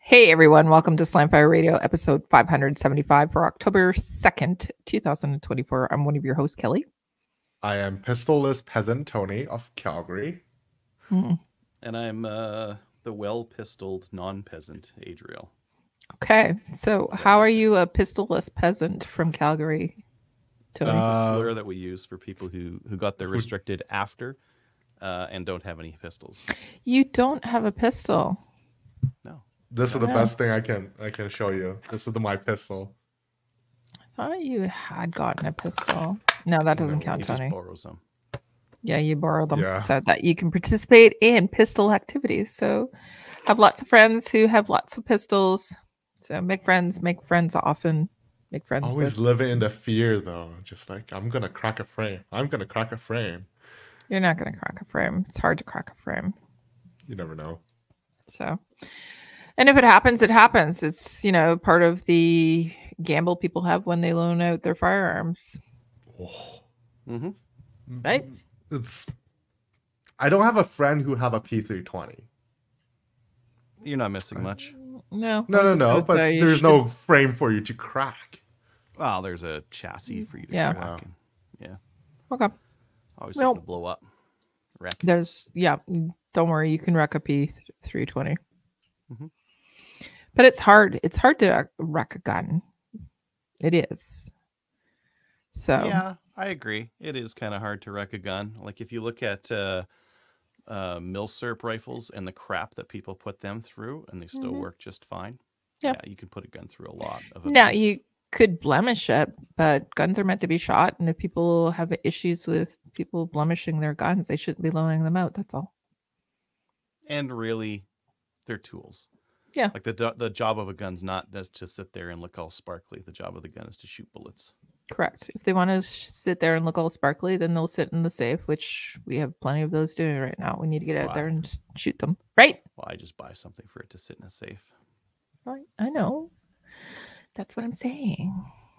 Hey everyone, welcome to Slamfire Radio, episode 575 for October 2nd, 2024. I'm one of your hosts, Kelly. I am Pistolless Peasant Tony of Calgary. And I'm the well-pistoled non-peasant, Adriel. Okay, so how are you a pistolless peasant from Calgary, Tony? That's the slur that we use for people who got their restricted after and don't have any pistols. You don't have a pistol. No. This is the best thing I can show you. This is my pistol. I thought you had gotten a pistol. No, that doesn't count, He Tony. just borrows them. Yeah, you borrow them Yeah. so that you can participate in pistol activities. So have lots of friends who have lots of pistols. So make friends often. Make friends. Always living in the fear though. Just like, I'm gonna crack a frame. I'm gonna crack a frame. You're not going to crack a frame. It's hard to crack a frame. You never know. So, and if it happens, it happens. It's, part of the gamble people have when they loan out their firearms. Oh. Mm-hmm. Right? I don't have a friend who have a P320. You're not missing much. No. No. But there's no frame for you to crack. Well, there's a chassis for you to Yeah. crack. And, yeah. Okay. Always Well, something to blow up. Wreck. Don't worry. You can wreck a P320. Mhm. But it's hard. It's hard to wreck a gun. It is. So. Yeah, I agree. It is kind of hard to wreck a gun. Like if you look at milsurp rifles and the crap that people put them through, and they still work just fine. Yeah. You can put a gun through a lot of Now abuse. you could blemish it, but guns are meant to be shot, and if people have issues with people blemishing their guns, they shouldn't be loaning them out. That's all. And really, they're tools. Yeah. Like the job of a gun's not just to sit there and look all sparkly. The job of the gun is to shoot bullets. Correct. If they want to sit there and look all sparkly, then they'll sit in the safe, which we have plenty of those doing right now. We need to get out there and just shoot them. Right? Well, I just buy something for it to sit in a safe. Right. I know. That's what I'm saying.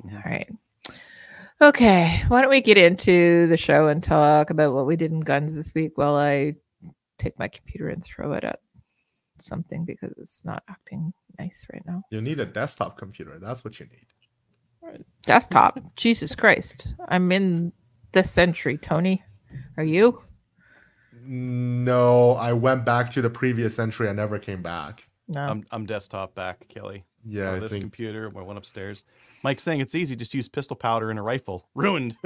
Mhm. All right. Okay. Why don't we get into the show and talk about what we did in guns this week while I take my computer and throw it at something because it's not acting nice right now. You need a desktop computer. That's what you need. Desktop. Jesus Christ. I'm in this century, Tony. Are you? No, I went back to the previous century. I never came back. No. I'm desktop back, Kelly. Yeah, I This think computer, my one upstairs. Mike's saying it's easy. Just use pistol powder in a rifle. Ruined.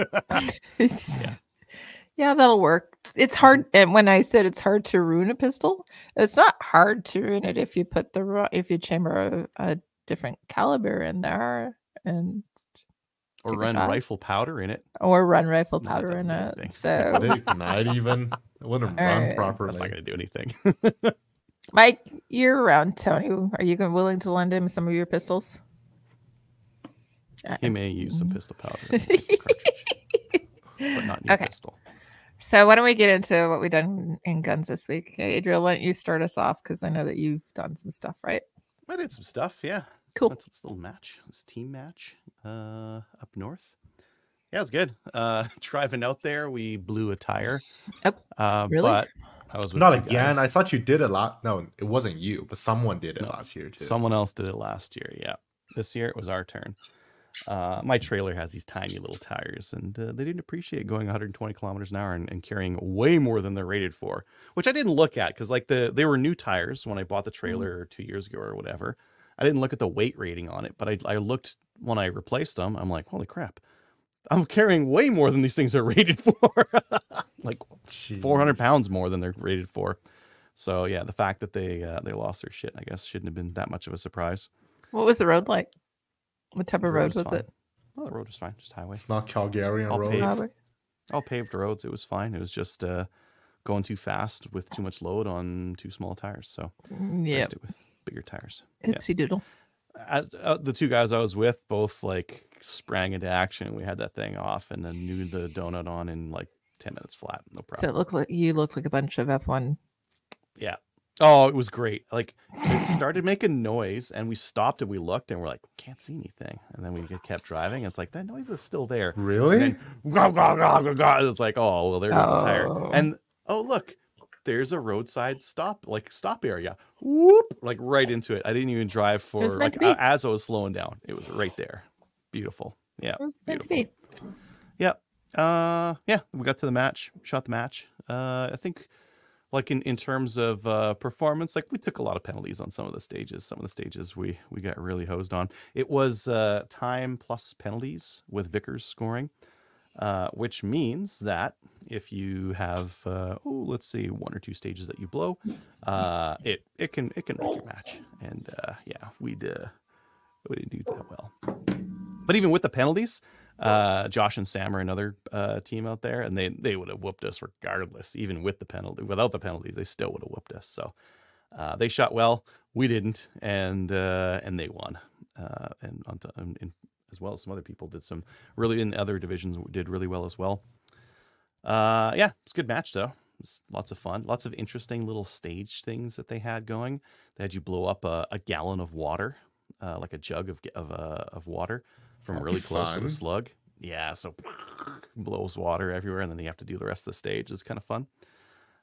Yeah, that'll work. It's hard, and when I said it's hard to ruin a pistol, it's not hard to ruin it if you put if you chamber a different caliber in there and Or Take a run shot. rifle powder in it. or run rifle No, that powder doesn't in do it. anything. So, it ignite even. It wouldn't run Alright. properly. That's not going to do anything. Mike, you're around. Tony, are you willing to lend him some of your pistols? He may use some pistol powder, in the cartridge, but not new Okay. pistol. So why don't we get into what we've done in guns this week? Okay, Adriel, why don't you start us off? Because I know that you've done some stuff, right? I did some stuff, yeah. Cool. That's this little match, this team match up north. Yeah, it was good. Driving out there, we blew a tire. Oh, really? But I was with Not two again. I guys. thought you did it last. No, it wasn't you, but someone did it No, last year too. Someone else did it last year, yeah. This year, it was our turn. My trailer has these tiny little tires, and they didn't appreciate going 120 kilometers an hour and carrying way more than they're rated for, which I didn't look at because they were new tires when I bought the trailer 2 years ago or whatever. I didn't look at the weight rating on it, but I looked when I replaced them. I'm like, holy crap, I'm carrying way more than these things are rated for. Like 400 Jeez. pounds more than they're rated for. So yeah, the fact that they lost their shit, I guess, shouldn't have been that much of a surprise. What was the road like? What type The of road was fine. it? Oh, the road was fine, just highway. It's not Calgarian All roads. paved. Highway? All paved roads. It was fine. It was just going too fast with too much load on too small tires. So Yeah. fixed it with bigger tires. Yeah. Oopsie doodle. As the two guys I was with both like sprang into action. We had that thing off and then knew the donut on in like 10 minutes flat. No So problem. it looked like you looked like a bunch of F1. Yeah. Oh, it was great. Like it started making noise and we stopped and we looked and we're like, can't see anything. And then we kept driving. And it's like, that noise is still there. Really? And then, "Gah, gah, gah, gah, gah." It's like, oh, well, there goes the tire. Oh. And oh, look, there's a roadside stop area. Whoop, like right into it. I didn't even drive It was for meant like to be. as I was slowing down. It was right there. Beautiful. Yeah. It was meant to Beautiful. be. Yeah. Yeah, we got to the match, shot the match. I think like in terms of performance, like we took a lot of penalties on some of the stages. Some of the stages we got really hosed on. It was time plus penalties with Vickers scoring, which means that if you have let's say 1 or 2 stages that you blow, it can wreck your match. And yeah, we didn't do that well. But even with the penalties, Josh and Sam are another team out there, and they would have whooped us regardless. Even with the penalty, without the penalties, they still would have whooped us. So they shot well, we didn't, and they won. And as well as some other people did some really in other divisions did really well as well. Yeah, it's a good match though. It was lots of fun, lots of interesting little stage things that they had going. They had you blow up a gallon of water, like a jug of water from That'd really be close with a fun. slug. Yeah, so blows water everywhere, and then you have to do the rest of the stage. It's kind of fun.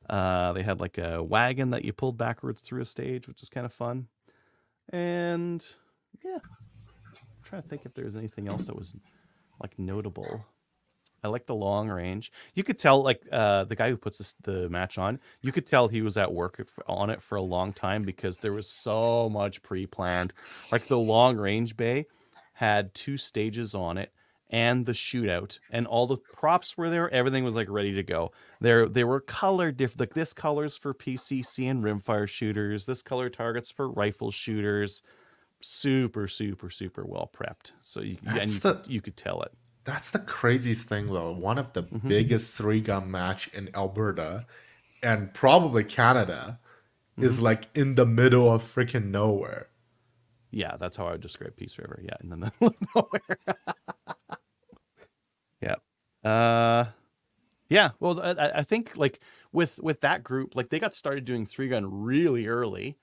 They had like a wagon that you pulled backwards through a stage, which is kind of fun. And yeah, I'm trying to think if there's anything else that was like notable. I like the long range. You could tell, like the guy who puts the match on, you could tell he was at work on it for a long time because there was so much pre-planned. Like the long range bay had 2 stages on it and the shootout, and all the props were there. Everything was like ready to go. They were colored different. Like this colors for PCC and rimfire shooters. This color targets for rifle shooters. Super, super, super well prepped. So you could tell it. That's the craziest thing, though. One of the biggest 3-gun match in Alberta and probably Canada is like in the middle of freaking nowhere. Yeah, that's how I would describe Peace River. Yeah, in the middle of nowhere. Yeah. Yeah. Well, I think like with that group, like they got started doing 3-gun really early,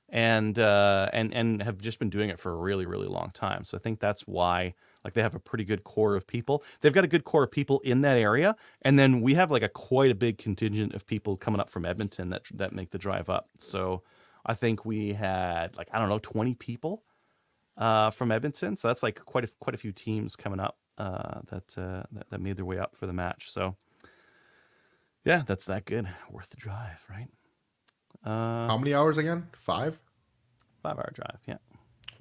and have just been doing it for a really, really long time. So I think that's why like they have a pretty good core of people. They've got a good core of people in that area, and then we have like quite a big contingent of people coming up from Edmonton that make the drive up. So I think we had like 20 people from Edmonton. So that's like quite a few teams coming up that made their way up for the match. So yeah, that's that good. Worth the drive, right? How many hours again? 5? 5-hour drive. Yeah,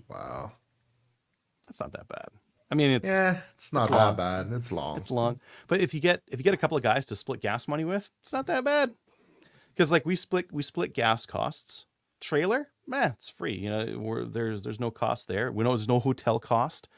Wow. that's not that bad. I mean, it's not that long. bad. It's long. It's long, but if you get a couple of guys to split gas money with, it's not that bad. Because like we split gas costs. Trailer, it's free. You know, there's no cost there. We know there's no hotel cost.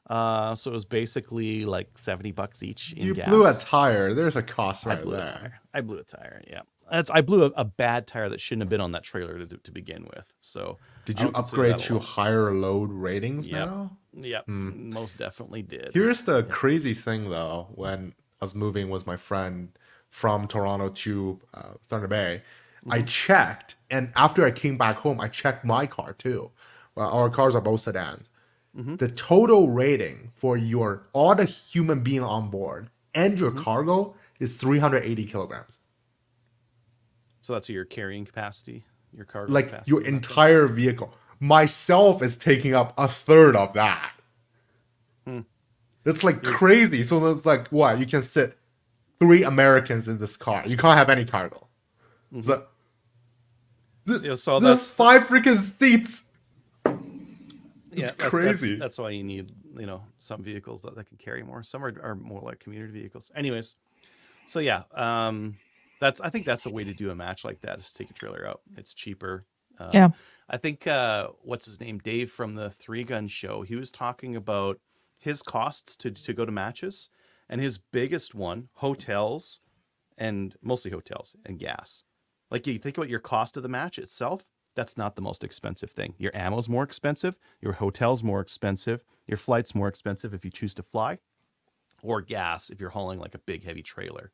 So it was basically like $70 each in gas. You blew a tire. There's a cost right there. I blew a tire. Yeah, I blew a bad tire that shouldn't have been on that trailer to begin with. So did you upgrade to higher load ratings now? Yep, most definitely did. Here's the craziest thing though. When I was moving with my friend from Toronto to Thunder Bay, I checked, and after I came back home, I checked my car too. Well, our cars are both sedans. The total rating for all the human being on board and your cargo is 380 kilograms. So that's your carrying capacity, your cargo like capacity. your entire vehicle. Myself is taking up a third of that. It's like crazy. So it's like, what? You can sit 3 Americans in this car. You can't have any cargo. So there's 5 freaking seats. It's crazy. That's why you need, some vehicles that can carry more. Some are more like community vehicles. Anyways, so yeah, I think that's a way to do a match like that, is to take a trailer out. It's cheaper. Yeah. I think what's his name, Dave from the 3-Gun show, he was talking about his costs to go to matches, and his biggest one, hotels, and mostly hotels and gas. Like you think about your cost of the match itself, that's not the most expensive thing. Your ammo's more expensive, your hotel's more expensive, your flight's more expensive if you choose to fly, or gas if you're hauling like a big heavy trailer.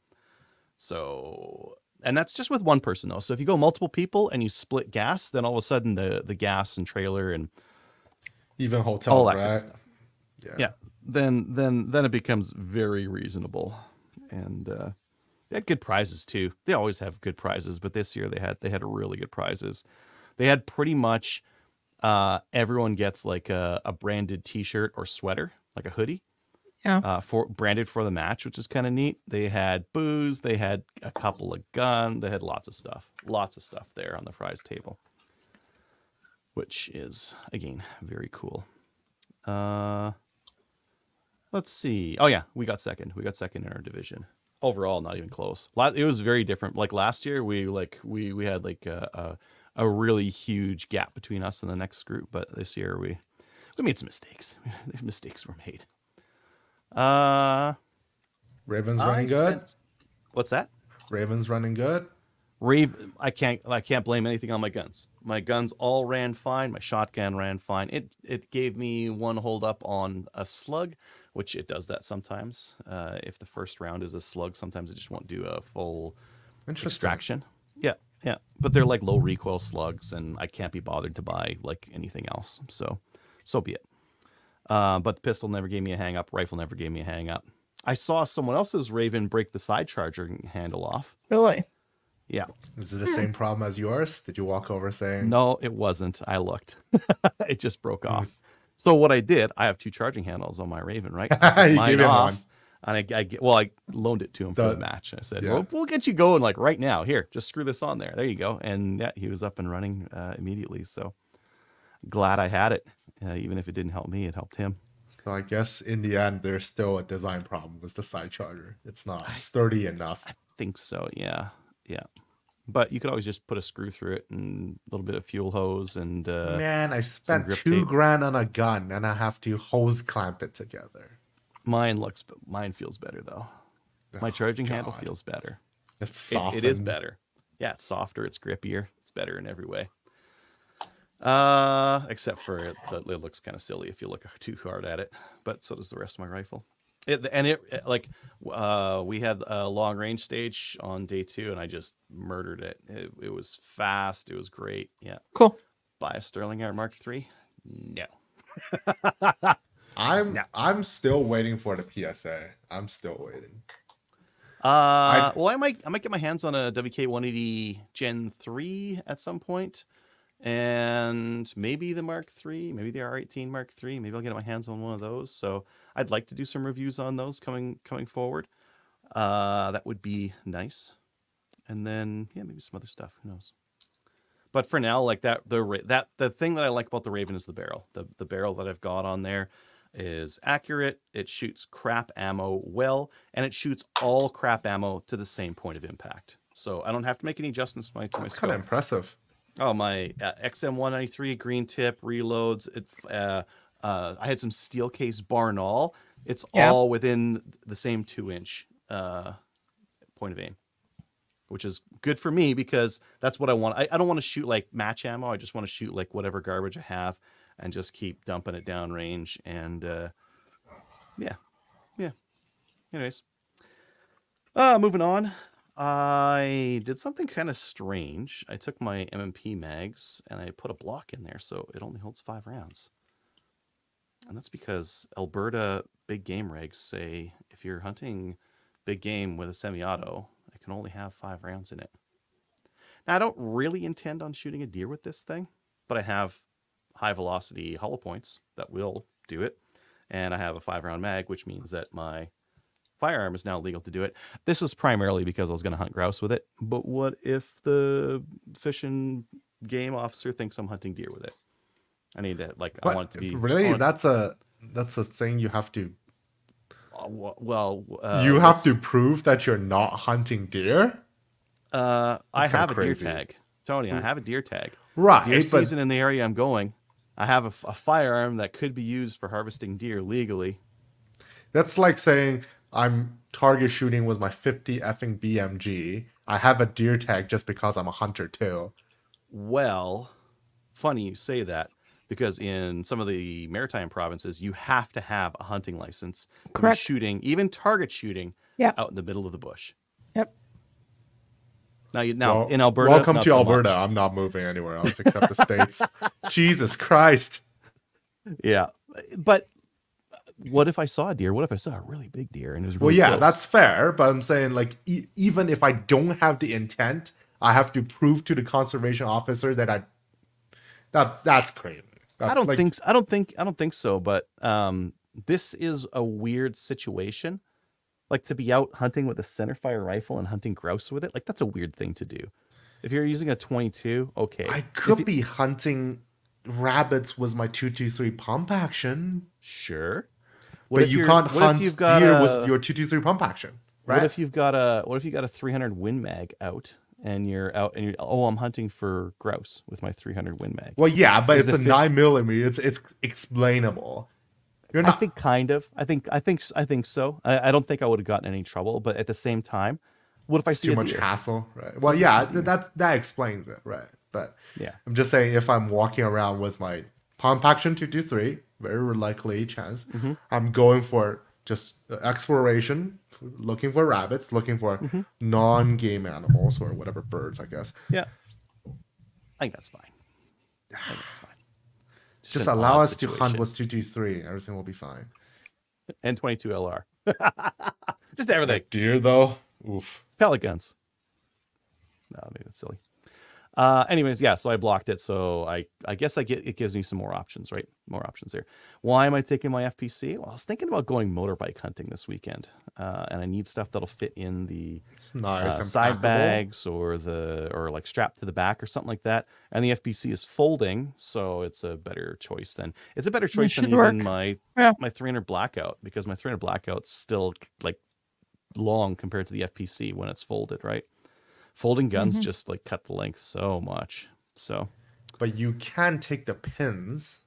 So, and that's just with one person though. So if you go multiple people and you split gas, then all of a sudden the gas and trailer and even hotel, all that right? kind of stuff. Yeah. Then it becomes very reasonable. And They had good prizes too. They always have good prizes, but this year they had really good prizes. They had pretty much everyone gets like a branded T-shirt or sweater, like a hoodie, for branded for the match, which is kind of neat. They had booze, they had a couple of guns, they had lots of stuff there on the prize table, which is again very cool. Let's see. Oh yeah, we got second in our division. Overall, not even close. It was very different. Like last year, we had like a really huge gap between us and the next group, but this year we made some mistakes. Mistakes were made. Ravens running good. What's that? Ravens running good. I can't blame anything on my guns. My guns all ran fine. My shotgun ran fine. It gave me one hold up on a slug, which it does that sometimes. If the first round is a slug, sometimes it just won't do a full extraction. Yeah. But they're like low recoil slugs, and I can't be bothered to buy like anything else. So be it. But the pistol never gave me a hang up. Rifle never gave me a hang up. I saw someone else's Raven break the side charger handle off. Really? Yeah. Is it the same problem as yours? Did you walk over saying? No, it wasn't. I looked. It just broke off. So what I did, I have 2 charging handles on my Raven, right? You gave him one. And I loaned it to him for the match. I said, well, we'll get you going like right now. Here, just screw this on there. There you go. And yeah, he was up and running immediately. So glad I had it. Even if it didn't help me, it helped him. So I guess in the end, there's still a design problem with the side charger. It's not sturdy enough. I think so. Yeah. But you could always just put a screw through it and a little bit of fuel hose and man, I spent $2,000 on a gun and I have to hose clamp it together. Mine feels better though. My charging handle feels better. It's soft. It is better. Yeah, it's softer. It's grippier. It's better in every way. Except for it looks kind of silly if you look too hard at it. But so does the rest of my rifle. We had a long range stage on day 2, and I just murdered it. It was fast. It was great. Yeah. Cool. Buy a Sterling Art Mark III? No. I'm still waiting for the PSA. I'm still waiting. I might get my hands on a WK-180 Gen 3 at some point, and maybe the Mark III, maybe the R18 Mark III. Maybe I'll get my hands on one of those. So I'd like to do some reviews on those coming forward. That would be nice. And then maybe some other stuff. Who knows? But for now, like the thing that I like about the Raven is the barrel. The barrel that I've got on there is accurate. It shoots crap ammo well, and it shoots all crap ammo to the same point of impact. So I don't have to make any adjustments to my scope. That's kind of impressive. Oh, my XM193 green tip reloads. I had some steel case Barnaul. It's all within the same 2-inch point of aim, which is good for me because that's what I want. I don't want to shoot like match ammo. I just want to shoot like whatever garbage I have and just keep dumping it down range. And yeah. Anyways, moving on. I did something kind of strange. I took my M&P mags and I put a block in there so it only holds 5 rounds. And that's because Alberta big game regs say if you're hunting big game with a semi-auto, it can only have 5 rounds in it. Now, I don't really intend on shooting a deer with this thing, but I have high velocity hollow points that will do it. And I have a 5-round mag, which means that my firearm is now legal to do it. This was primarily because I was going to hunt grouse with it. But what if the fish and game officer thinks I'm hunting deer with it? I need to I want it to be really. That's a thing you have to. You have to prove that you're not hunting deer. I have a deer tag, Tony. I have a deer tag. Right. Deer season in the area I'm going. I have a firearm that could be used for harvesting deer legally. That's like saying I'm target shooting with my 50 effing BMG. I have a deer tag just because I'm a hunter too. Well, funny you say that, because in some of the maritime provinces, you have to have a hunting license. Correct. Shooting, even target shooting, out in the middle of the bush. Yep. Now in Alberta, welcome to so Alberta. much. I'm not moving anywhere else except the States. Jesus Christ. Yeah, but what if I saw a deer? What if I saw a really big deer and it was Well, really yeah, close? that's fair, but I'm saying like even if I don't have the intent, I have to prove to the conservation officer that that's crazy. That's I don't like, think I don't think so, but this is a weird situation. Like to be out hunting with a centerfire rifle and hunting grouse with it, like that's a weird thing to do. If you're using a 22, okay. I could be hunting rabbits with my 223 pump action, Sure. but you can't hunt deer with your 223 pump action, right? What if you've got a 300 Win Mag out and you're I'm hunting for grouse with my 300 Win Mag. Well, yeah, but Is it's the a fi- 9mm. It's explainable. You're I not. think kind of. I think so. I don't think I would have gotten any trouble, but at the same time, what if I It's see too a much deer? hassle, right? Well, yeah, that explains it, right? But Yeah. I'm just saying, if I'm walking around with my pump action 223, very likely chance, Mm-hmm. I'm going for just exploration, looking for rabbits, looking for Mm-hmm. non-game animals or whatever birds, I guess. Yeah. I think that's fine. Just an allow odd us to hunt situation. with 223. Everything will be fine. And 22 LR. Just everything. Like deer, though, oof. Pellet guns. No, maybe that's silly. Anyways, yeah, so I blocked it. So I guess it gives me some more options, right? More options there. Why am I taking my FPC? Well, I was thinking about going motorbike hunting this weekend. And I need stuff that'll fit in the It's nice and side packable. bags or like strapped to the back or something like that. And the FPC is folding, so it's a better choice than should even work. my Yeah. my 300 blackout, because my 300 blackout's still like long compared to the FPC when it's folded, right? Folding guns just like cut the length so much. So, But you can take the pins,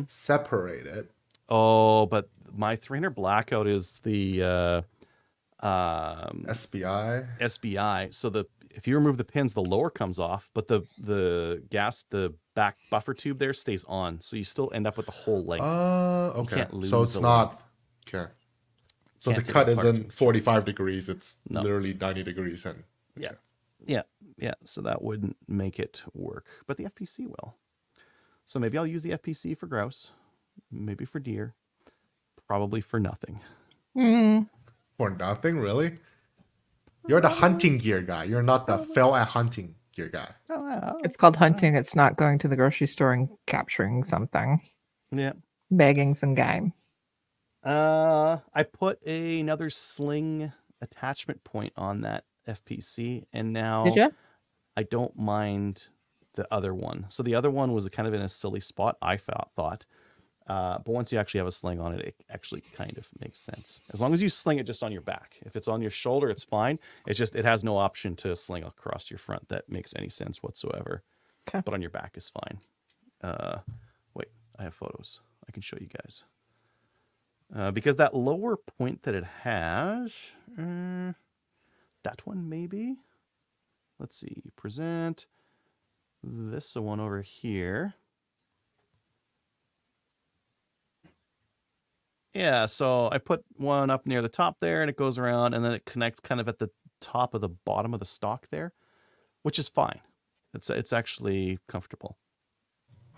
separate it. oh, but my 300 blackout is the SBI. SBI. So if you remove the pins, the lower comes off, but the back buffer tube there stays on. So you still end up with the whole length. Okay. can't lose So it's the not. Okay. So Can't the take cut it apart isn't 45 degrees. It's No. literally 90 degrees. And Yeah. So that wouldn't make it work, but the FPC will. So maybe I'll use the FPC for grouse, maybe for deer, probably for nothing. for nothing, really? You're the hunting gear guy. You're not the fail at hunting gear guy. It's called hunting. It's not going to the grocery store and capturing something, Yeah. bagging some game. I put another sling attachment point on that FPC, and now Did you? I don't mind the other one. So the other one was kind of in a silly spot, I thought. But once you actually have a sling on it, it actually kind of makes sense. As long as you sling it just on your back. If it's on your shoulder, it's fine. It's just it has no option to sling across your front that makes any sense whatsoever. Okay. But on your back is fine. Wait, I have photos. I can show you guys. Because that lower point that it has, that one maybe. Let's see, present this one over here. Yeah, so I put one up near the top there, and it goes around, and then it connects kind of at the top of the bottom of the stock there, which is fine. It's actually comfortable.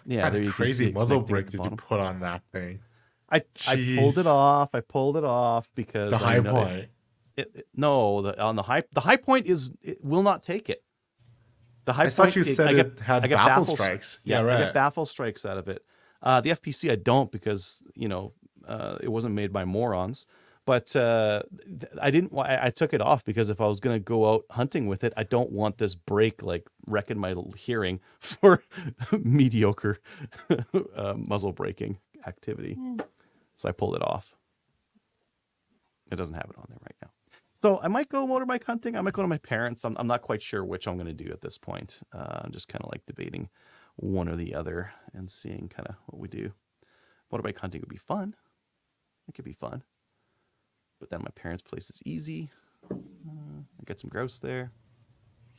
Yeah, What there kind you of can see crazy it muzzle connecting at brake the did you bottom. put on that thing? I pulled it Jeez. off. I pulled it off because The I high know point. on the high point it will not take it. The high I thought point, you said I it had I get baffle strikes. Yeah, I right. get baffle strikes out of it. The FPC I don't, because it wasn't made by morons. But I didn't. I took it off because if I was going to go out hunting with it, I don't want this brake like wrecking my hearing for mediocre muzzle braking activity. So I pulled it off. It doesn't have it on there right now. So I might go motorbike hunting. I might go to my parents. I'm not quite sure which I'm going to do at this point. I'm just kind of like debating one or the other and seeing kind of what we do. Motorbike hunting would be fun. It could be fun. But then my parents' place is easy. I get some grouse there.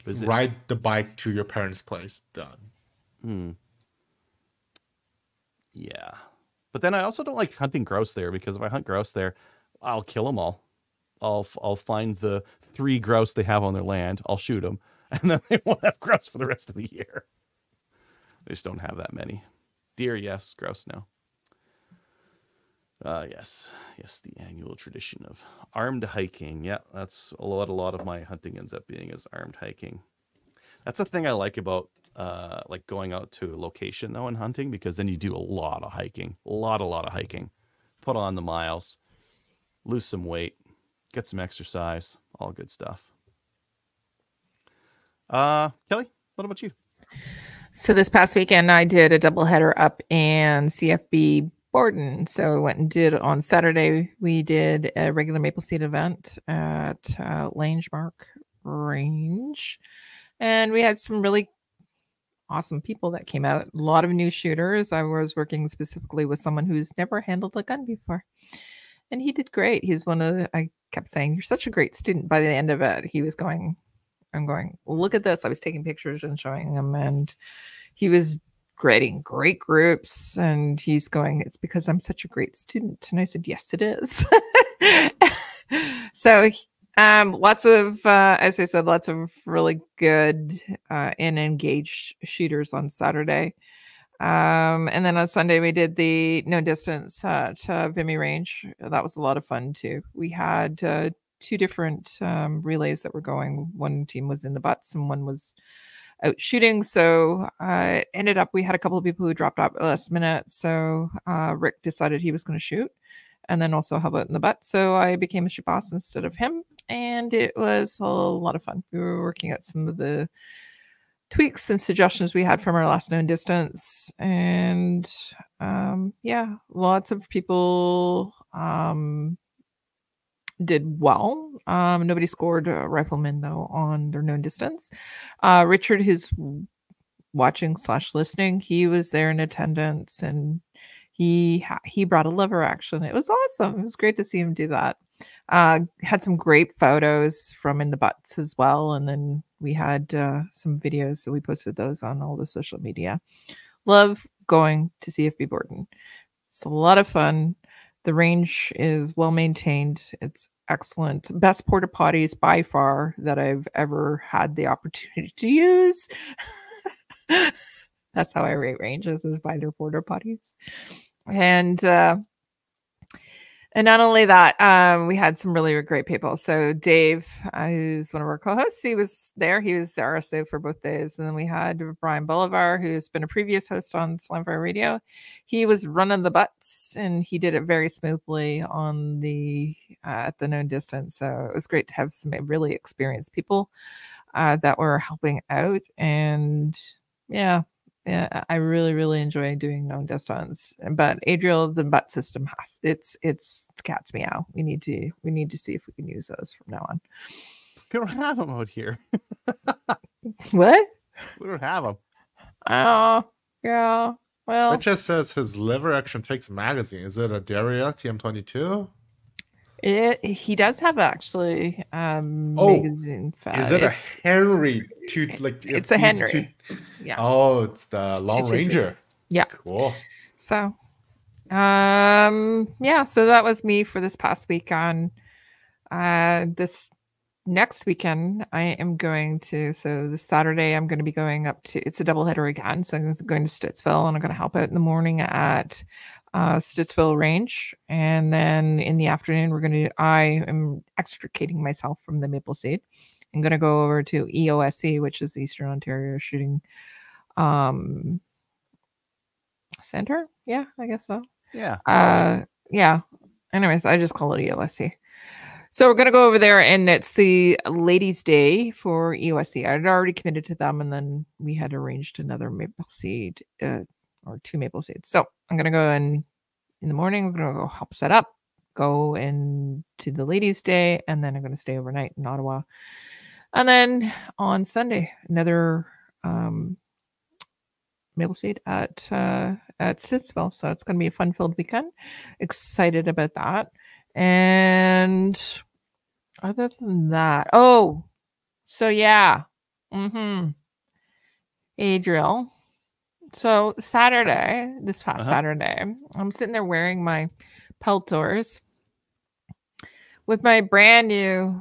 Visit. Ride the bike to your parents' place. Done. Yeah. But then I also don't like hunting grouse there, because if I hunt grouse there, I'll kill them all. I'll find the 3 grouse they have on their land. I'll shoot them, and then they won't have grouse for the rest of the year. They just don't have that many. Deer, yes. Grouse, no. Yes, the annual tradition of armed hiking. Yeah, that's a lot of my hunting ends up being is armed hiking. That's the thing I like about like going out to a location though and hunting, because then you do a lot of hiking, a lot of hiking, put on the miles, lose some weight, get some exercise, all good stuff. Kelly, what about you? So this past weekend, I did a doubleheader up in CFB Borden. So I went and did on Saturday, we did a regular maple seed event at Langemark Range. And we had some really awesome people that came out. A lot of new shooters. I was working specifically with someone who's never handled a gun before. And he did great. He's one of the, I kept saying, you're such a great student. By the end of it, he was going, I'm going, look at this. I was taking pictures and showing him, and he was grading great groups. And he's going, it's because I'm such a great student. And I said, yes, it is. So lots of, as I said, lots of really good and engaged shooters on Saturday. And then on Sunday, we did the no distance at Vimy Range. That was a lot of fun too. We had two different relays that were going. One team was in the butts and one was out shooting. So ended up, we had a couple of people who dropped out at the last minute. So Rick decided he was going to shoot, and then also how about in the butt. So I became a shoot boss instead of him. And it was a lot of fun. We were working at some of the tweaks and suggestions we had from our last known distance. And yeah, lots of people did well. Nobody scored riflemen, though, on their known distance. Richard, who's watching / listening, he was there in attendance, and he brought a lever action. It was awesome. It was great to see him do that. Had some great photos from in the butts as well. And then we had some videos, so we posted those on all the social media. Love going to CFB Borden. It's a lot of fun. The range is well maintained. It's excellent. Best porta potties by far that I've ever had the opportunity to use. That's how I rate ranges, is by their porta potties. And not only that, we had some really great people. So Dave, who's one of our co-hosts, he was there. He was the RSO for both days. And then we had Brian Bolivar, who's been a previous host on Slamfire Radio. He was running the butts, and he did it very smoothly on the at the known distance. So it was great to have some really experienced people that were helping out. And yeah, I really enjoy doing known distance. But Adriel, the butt system has it's the cat's meow. We need to see if we can use those from now on. We don't have them out here. What? We don't have them. Oh, yeah. Well, It just says his liver action takes magazine. Is it a Daria TM22? he does have actually magazine. Is it a Henry? It's a Henry. Yeah. Oh, it's the Long Ranger. Yeah. Cool. So, yeah. So that was me for this past week. On this next weekend, I am going to. So this Saturday, I'm going to be going up to. It's a doubleheader again. So I'm going to Stittsville, and I'm going to help out in the morning at Stittsville Range, and then in the afternoon, I am extricating myself from the Maple Seed. I'm going to go over to EOSC, which is Eastern Ontario Shooting Center. Yeah, I guess so. Yeah. Yeah. Anyways, I just call it EOSC. So we're going to go over there, and it's the Ladies' Day for EOSC. I had already committed to them, and then we had arranged another Maple Seed, or 2 Maple Seeds. So I'm going to go in the morning. I'm going to go help set up, go into the Ladies' Day, and then I'm going to stay overnight in Ottawa. And then on Sunday, another Maple Seed at Stittsville. So it's going to be a fun-filled weekend. Excited about that. And other than that, so yeah. Adriel. So Saturday, this past Saturday, I'm sitting there wearing my Peltors with my brand new,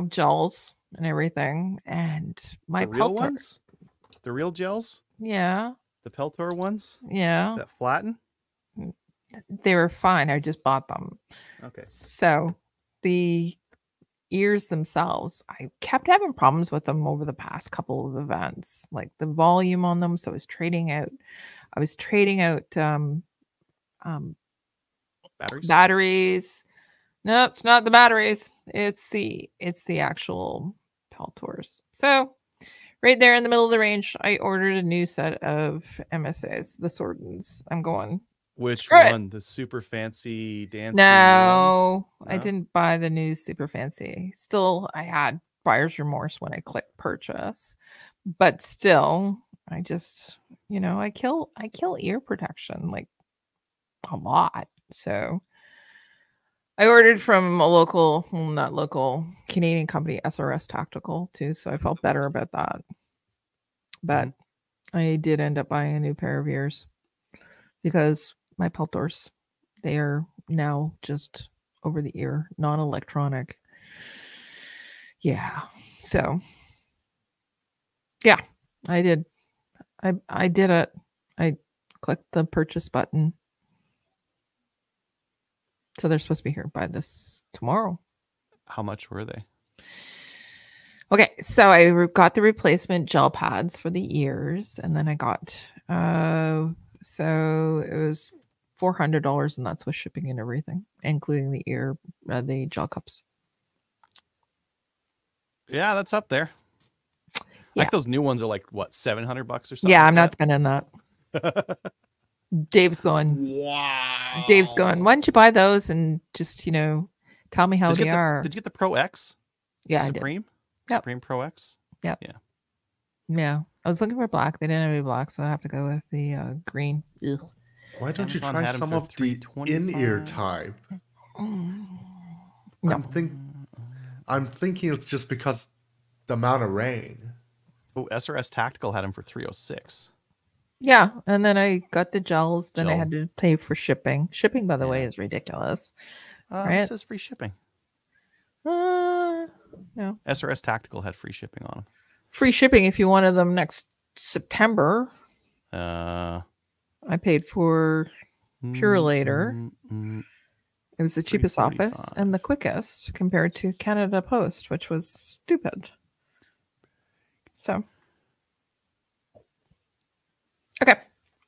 gels and everything. And my The real Peltor ones? The real gels? Yeah. The Peltor ones? Yeah. That flatten? they were fine. I just bought them. Okay. So the ears themselves, I kept having problems with them over the past couple of events, like the volume on them. So I was trading out Batteries? batteries. No, it's not the batteries. It's the actual Peltors. So right there in the middle of the range, I ordered a new set of MSAs, the Swordens. I'm going. Which Screw it. one? The super fancy dancing No, ones? I didn't buy the new super fancy. Still, I had buyer's remorse when I clicked purchase, but still, I just, I kill ear protection like a lot. So I ordered from a local, well, not local, Canadian company, SRS Tactical too. So I felt better about that. But I did end up buying a new pair of ears because my Peltors, they are now just over the ear, non-electronic. Yeah. So yeah, I did. I did it. I clicked the purchase button. So they're supposed to be here by this tomorrow. How much were they? Okay, so I got the replacement gel pads for the ears, and then I got so it was $400, and that's with shipping and everything, including the the gel cups. Yeah, that's up there. Yeah. Like those new ones are like what, $700 or something? Yeah, like I'm not spending that. Dave's going. Wow. Dave's going. Why don't you buy those and just tell me how Did you they get are? Did you get the Pro X? Yeah, Supreme? Yep. Supreme Pro X? Yep. Yeah. Yeah. I was looking for black. They didn't have any black, so I have to go with the green. Ugh. Why don't you Amazon try had 'em some for of the in-ear $325. type? No. I'm thinking it's just because the amount of rain. Oh, SRS Tactical had them for $306. Yeah, and then I got the gels. Then I Gel. had to pay for shipping. Shipping, by the way, Yeah. is ridiculous. It says free shipping. No. SRS Tactical had free shipping on them. Free shipping if you wanted them next September. Uh, I paid for Purelator. It was the cheapest office and the quickest compared to Canada Post, which was stupid. So, okay,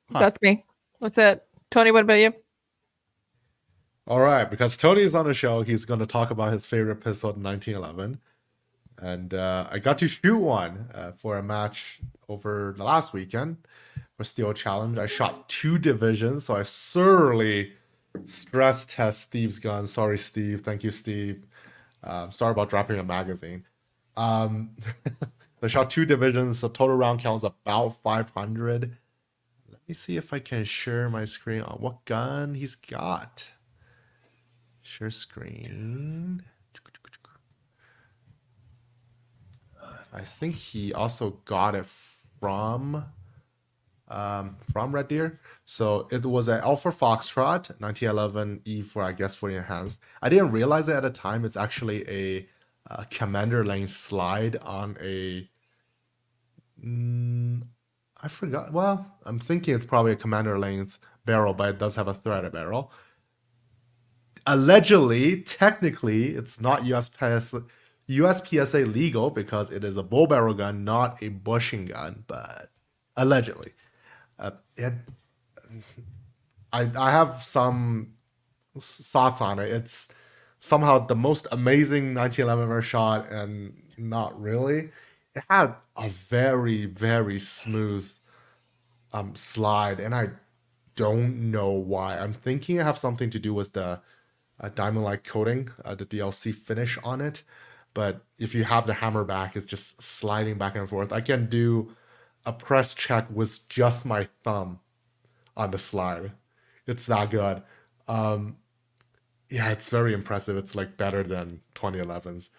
that's me. That's it. Tony, what about you? All right, because Tony is on the show, he's going to talk about his favorite pistol in 1911. And I got to shoot one for a match over the last weekend for Steel Challenge. I shot 2 divisions, so I thoroughly stress test Steve's gun. Sorry, Steve. Thank you, Steve. Sorry about dropping a magazine. I shot 2 divisions, so total round count is about 500. Let me see if I can share my screen on what gun he's got. Share screen. I think he also got it from Red Deer. So it was an Alpha Foxtrot 1911 E4, I guess, for enhanced. I didn't realize it at the time. It's actually a commander length slide on a I forgot. Well, I'm thinking it's probably a commander length barrel, but it does have a threaded barrel. Allegedly, technically, it's not USPSA legal because it is a bull barrel gun, not a bushing gun, but allegedly. I have some thoughts on it. It's somehow the most amazing 1911 ever shot, and not really. It had a very, very smooth slide, and I don't know why. I'm thinking it has something to do with the diamond-like coating, the DLC finish on it. But if you have the hammer back, it's just sliding back and forth. I can do a press check with just my thumb on the slide. It's that good. Yeah, it's very impressive. It's like better than 2011's.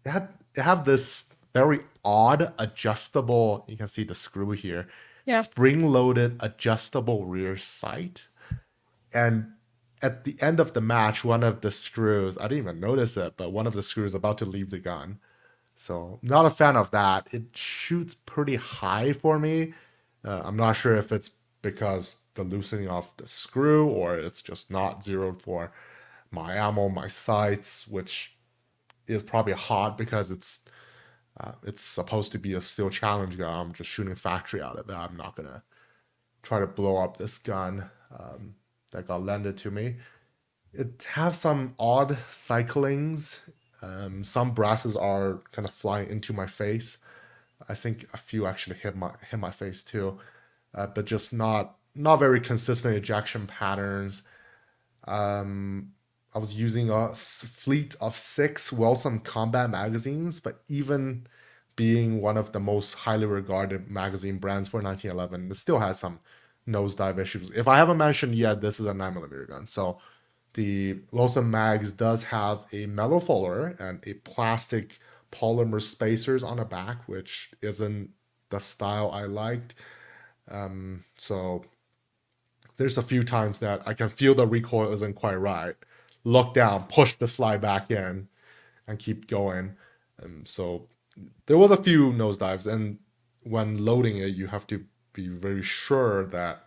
It have this very odd adjustable, you can see the screw here, spring-loaded adjustable rear sight. And at the end of the match, one of the screws, I didn't even notice it, but one of the screws is about to leave the gun. So not a fan of that. It shoots pretty high for me. I'm not sure if it's because the loosening of the screw, or it's just not zeroed for my ammo, my sights, which is probably hot because it's supposed to be a steel challenge gun. I'm just shooting factory out of it. I'm not gonna try to blow up this gun that got lended to me. It have some odd cyclings. Some brasses are kind of flying into my face. I think a few actually hit my face too, but just not very consistent ejection patterns. I was using a fleet of 6 Wilson Combat magazines, but even being one of the most highly regarded magazine brands for 1911, it still has some nosedive issues. If I haven't mentioned yet, this is a 9mm gun. So the Wilson Mags does have a metal fuller and a plastic polymer spacers on the back, which isn't the style I liked. So there's a few times that I can feel the recoil isn't quite right. Look down, push the slide back in, and keep going. So there was a few nosedives, and when loading it, you have to be very sure that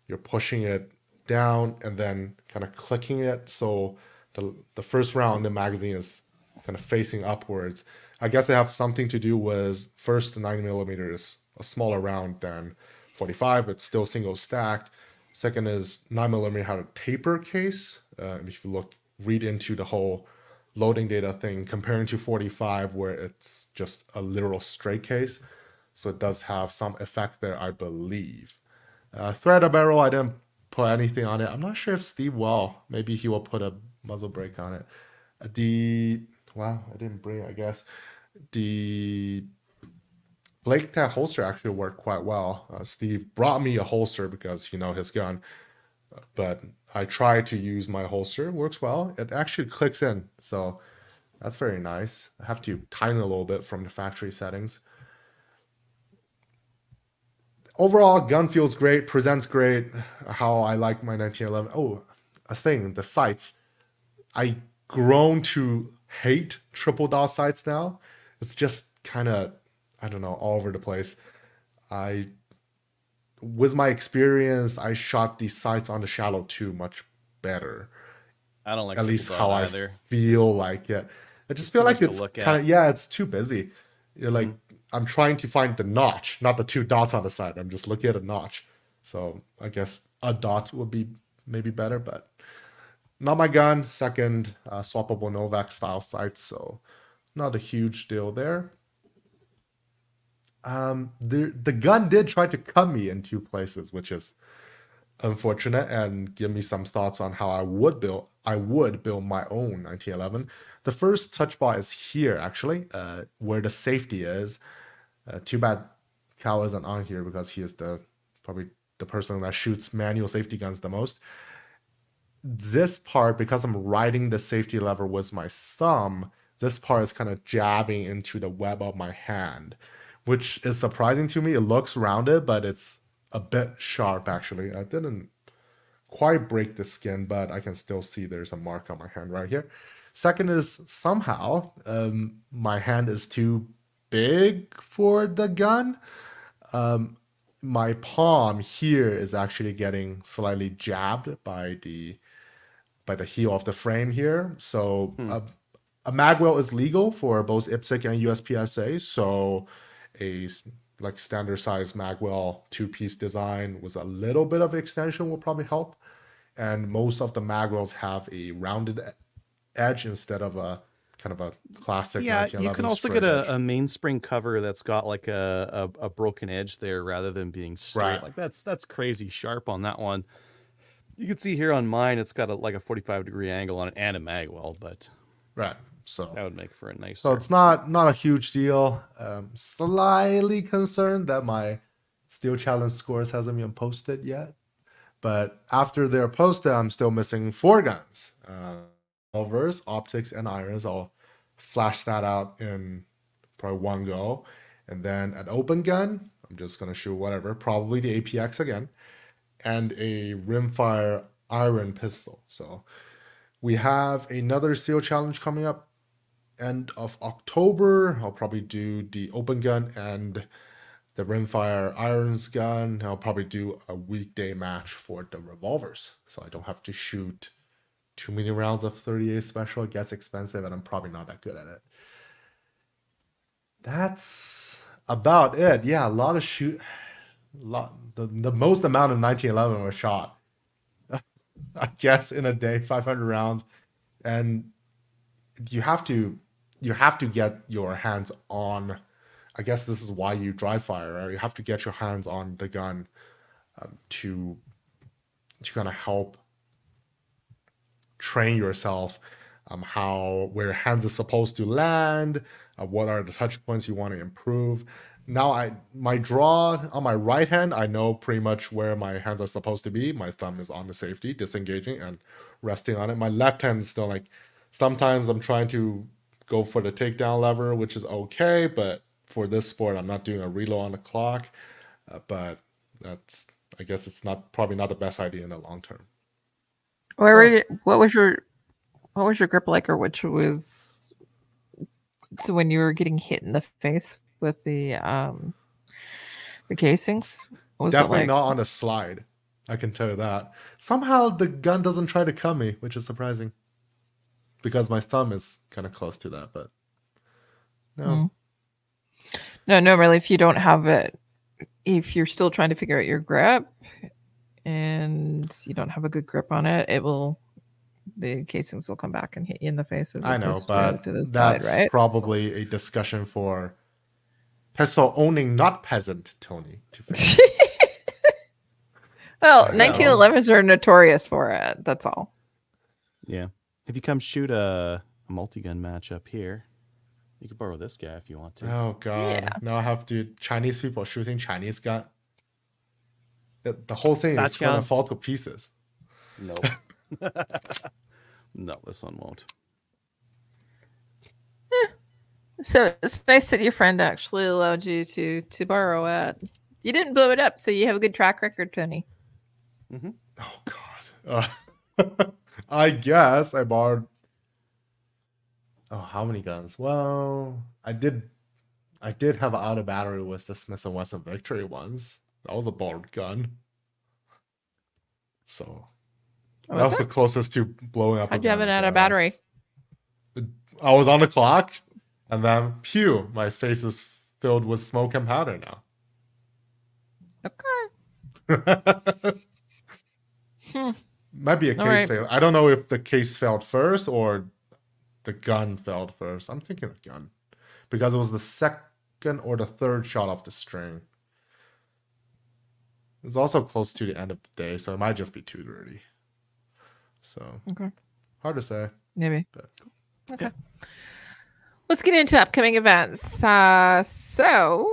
you're pushing it down and then kind of clicking it. So the first round, the magazine is kind of facing upwards. I guess it have something to do with first, the 9mm is a smaller round than 45. It's still single stacked. Second is 9mm had a taper case. If you read into the whole loading data thing, comparing to 45 where it's just a literal straight case. So it does have some effect there, I believe. Threaded barrel, I didn't put anything on it. I'm not sure if Steve will. Maybe he will put a muzzle brake on it. I didn't bring it, I guess. The Blake Tech holster actually worked quite well. Steve brought me a holster because his gun, but I tried to use my holster. It works well. It actually clicks in, so that's very nice. I have to tighten a little bit from the factory settings. Overall, gun feels great, presents great. How I like my 1911. Oh, the sights. I grown to hate triple dot sights now. It's just kind of, I don't know, all over the place. With my experience, I shot these sights on the shallow 2 much better. I don't like At least triple how dot I either. feel like it. I just feel like it's kind of, it's too busy. You're like, I'm trying to find the notch, not the 2 dots on the side. I'm just looking at a notch. So I guess a dot would be maybe better, but not my gun. Second, swappable Novak style sights, so not a huge deal there. The gun did try to cut me in 2 places, which is unfortunate, and give me some thoughts on how I would build my own 1911. The first touch bar is here, actually, where the safety is. Too bad Cal isn't on here because he is probably the person that shoots manual safety guns the most. This part, because I'm riding the safety lever with my thumb, this part is kind of jabbing into the web of my hand, which is surprising to me. It looks rounded, but it's a bit sharp, actually. I didn't quite break the skin, but I can still see there's a mark on my hand right here. Second is somehow my hand is too big for the gun. My palm here is actually getting slightly jabbed by the heel of the frame here. So a magwell is legal for both IPSC and USPSA. So a standard size magwell 2-piece design with a little bit of extension will probably help. And most of the magwells have a rounded edge instead of a kind of a classic. Yeah, you can also get a mainspring cover that's got like a broken edge there rather than being straight. Right. Like that's crazy sharp on that one. You can see here on mine, it's got a 45-degree angle on it and a magwell, but right. So that would make for a nice. So it's not a huge deal. Slightly concerned that my Steel Challenge scores hasn't been posted yet, but after they're posted, I'm still missing 4 guns: revolvers, optics, and irons. I'll flash that out in probably one go, and then an open gun. I'm just gonna shoot whatever, probably the APX again, and a rimfire iron pistol. So we have another Steel Challenge coming up end of October. I'll probably do the open gun and the rimfire irons gun. I'll probably do a weekday match for the revolvers, so I don't have to shoot too many rounds of 38 special. It gets expensive, and I'm probably not that good at it. That's about it. Yeah, a lot of shoot. The most amount of 1911 was shot, I guess, in a day, 500 rounds, and you have to get your hands on. I guess this is why you dry fire, right? You have to get your hands on the gun to kind of help train yourself where your hands are supposed to land, what are the touch points you want to improve. Now my draw on my right hand, I know pretty much where my hands are supposed to be. My thumb is on the safety, disengaging and resting on it. My left hand is still like, sometimes I'm trying to go for the takedown lever, which is okay, but for this sport, I'm not doing a reload on the clock. But I guess it's probably not the best idea in the long term. What was your grip like, or which was so when you were getting hit in the face with the casings? What was Definitely it like? not on a slide. I can tell you that. Somehow the gun doesn't try to cut me, which is surprising, because my thumb is kind of close to that. But no. No, really. If you don't have it, if you're still trying to figure out your grip and you don't have a good grip on it, the casings will come back and hit you in the face. I know, opposed but to the that's side, right? probably a discussion for pistol owning, not peasant Tony, to figure. Well, I know. 1911s are notorious for it. That's all. Yeah. If you come shoot a multi-gun match up here, you can borrow this guy if you want to. Oh god! Yeah. Now I have to Chinese people shooting Chinese gun. The whole thing is Gotcha. gonna fall to pieces. Nope. No, this one won't. So it's nice that your friend actually allowed you to borrow it. You didn't blow it up, so you have a good track record, Tony. Mm-hmm. Oh god. I guess I borrowed. Oh, how many guns? Well, I did have an out of battery with the Smith & Wesson Victory ones. That was a borrowed gun. So that was the closest to blowing up. How'd you have it out of battery? I was on the clock, and then pew, my face is filled with smoke and powder now. Okay. Might be a case fail. I don't know if the case failed first or the gun failed first. I'm thinking the gun, because it was the second or the third shot off the string. It's also close to the end of the day, so it might just be too dirty. So hard to say. Maybe. But, okay. Yeah. Let's get into upcoming events. Adriel,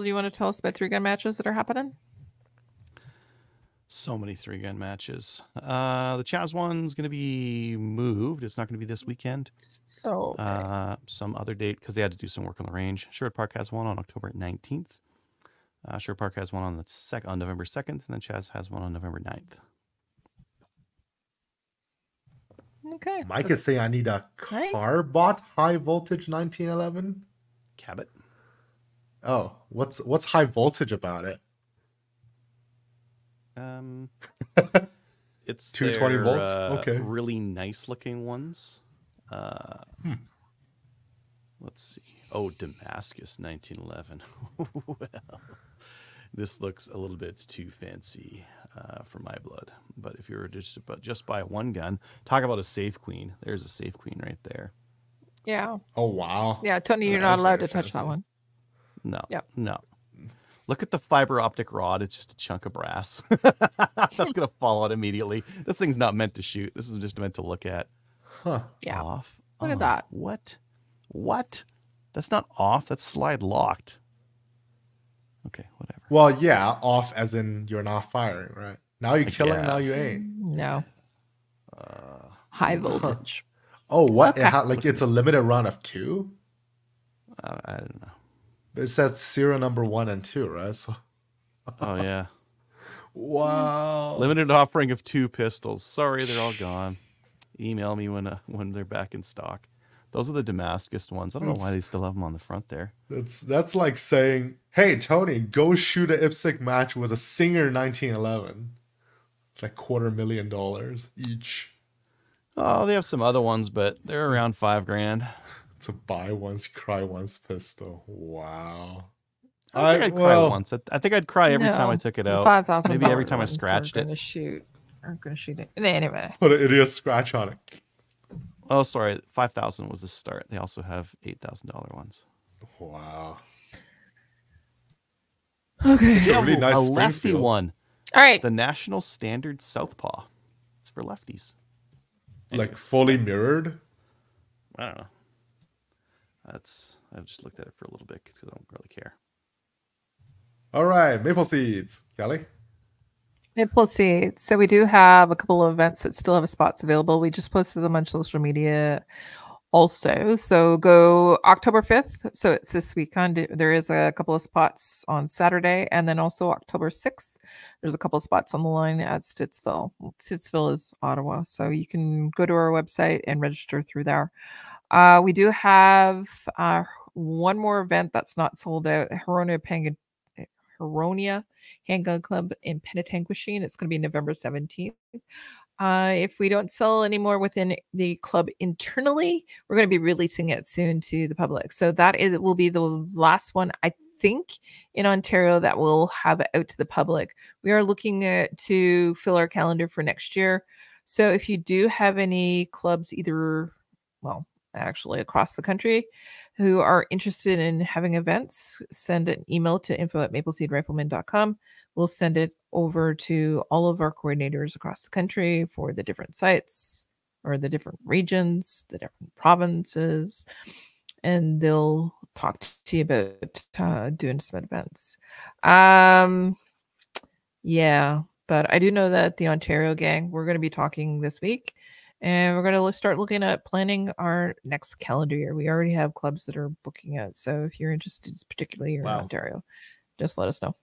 do you want to tell us about 3-gun matches that are happening? So many 3-gun matches. The Chaz one's going to be moved. It's not going to be this weekend. So some other date, because they had to do some work on the range. Sherwood Park has one on October 19th. Sherwood Park has one on on November 2nd, and then Chaz has one on November 9th. Okay. Mike is saying I need a Carbot high voltage 1911. Cabot. Oh, what's high voltage about it? It's 220 their, volts. Okay. Really nice looking ones. Let's see. Oh, Damascus 1911. Well, this looks a little bit too fancy for my blood. But if you were just buy one gun, talk about a safe queen. There's a safe queen right there. Yeah. Oh wow. Yeah, Tony, you're not allowed to touch that one. No. Yep. No. Look at the fiber optic rod. It's just a chunk of brass. That's gonna fall out immediately. This thing's not meant to shoot. This is just meant to look at. Huh. Yeah. Off. Look at that. What? That's not off. That's slide locked. Okay, whatever. Well, yeah, off as in you're not firing, right? Now you're killing, now you ain't. No. High voltage. Oh, what? Okay. It's a limited run of 2? I don't know. It says serial number 1 and 2, right? So. Oh yeah. Wow. Limited offering of 2 pistols. Sorry, they're all gone. Email me when they're back in stock. Those are the Damascus ones. I don't know why they still have them on the front there. That's like saying, "Hey Tony, go shoot a IPSC match with a Singer 1911." It's like $250,000 each. Oh, they have some other ones, but they're around $5,000. It's a buy once, cry once pistol. Wow. I think I'd cry once. I think I'd cry every time I took it out. 5,000. Maybe every time I scratched it. Aren't gonna shoot it anyway. Put an idiot scratch on it. Oh, sorry. 5,000 was the start. They also have $8,000 ones. Wow. Okay. They have really nice a lefty Springfield. one. All right. The National Standard Southpaw. It's for lefties. Like fully mirrored? I don't know. I just looked at it for a little bit because I don't really care. All right, Maple Seeds. Kelly? Maple Seeds. So we do have a couple of events that still have spots available. We just posted them on social media also. So go October 5th. So it's this weekend. There is a couple of spots on Saturday. And then also October 6th, there's a couple of spots on the line at Stittsville. Stittsville is Ottawa. So you can go to our website and register through there. We do have one more event that's not sold out. Huronia Handgun Club in Penetanguishene. It's going to be November 17th. If we don't sell anymore within the club internally, we're going to be releasing it soon to the public. So it will be the last one, I think, in Ontario that we'll have it out to the public. We are looking to fill our calendar for next year. So if you do have any clubs actually across the country who are interested in having events, send an email to info@mapleseedrifleman.com. We'll send it over to all of our coordinators across the country for the different sites or the different regions, the different provinces, and they'll talk to you about doing some events. Yeah, but I do know that the Ontario gang, we're going to be talking this week. And we're going to start looking at planning our next calendar year. We already have clubs that are booking it. So if you're interested, particularly in Ontario, just let us know.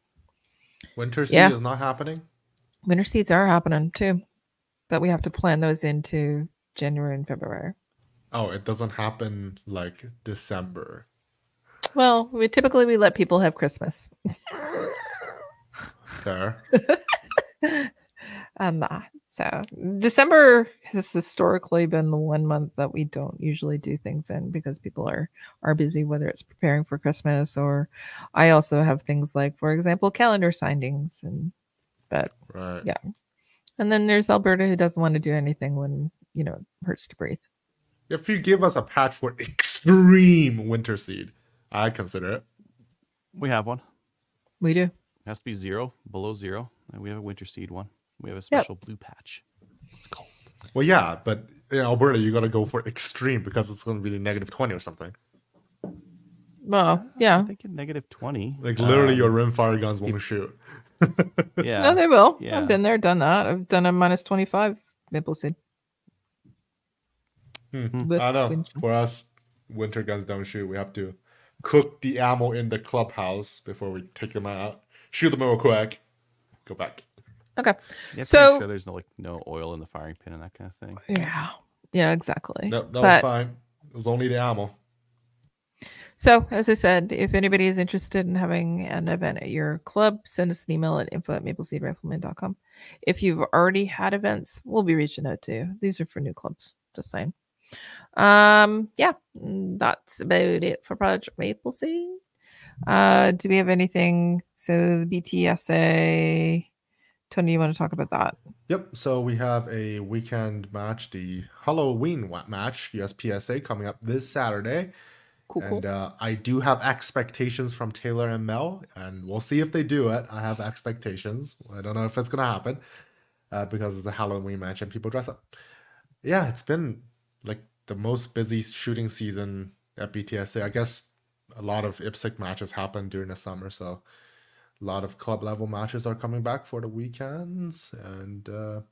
Winter Seed is not happening? Winter Seeds are happening too. But we have to plan those into January and February. Oh, it doesn't happen like December. Well, we let people have Christmas. Fair. So December has historically been the one month that we don't usually do things in because people are busy, whether it's preparing for Christmas or I also have things like, for example, calendar signings Right. Yeah. And then there's Alberta who doesn't want to do anything when, it hurts to breathe. If you give us a patch for extreme Winter Seed, I consider it. We have one. We do. It has to be below 0. And we have a Winter Seed one. We have a special blue patch. It's cold. Well, yeah, but in Alberta, you got to go for extreme because it's going to be -20 or something. Well, yeah. I'm thinking -20. Like literally, your rimfire guns won't shoot. Yeah. No, they will. Yeah. I've been there, done that. I've done a -25 Maple Seed. I know. For us, winter guns don't shoot. We have to cook the ammo in the clubhouse before we take them out. Shoot them real quick. Go back. Okay. You have to make sure there's no oil in the firing pin and that kind of thing. Yeah, exactly. That was fine. It was only the ammo. So, as I said, if anybody is interested in having an event at your club, send us an email at info@mapleseedrifleman.com. If you've already had events, we'll be reaching out to you. These are for new clubs, just saying. That's about it for Project Maple Seed. Do we have anything? So the BTSA, Tony, you want to talk about that? Yep. So we have a weekend match, the Halloween match, USPSA, coming up this Saturday. Cool. And I do have expectations from Taylor and Mel, and we'll see if they do it. I have expectations. I don't know if it's going to happen because it's a Halloween match and people dress up. Yeah, it's been like the most busy shooting season at BTSA. I guess a lot of IPSC matches happen during the summer, so a lot of club level matches are coming back for the weekends. And I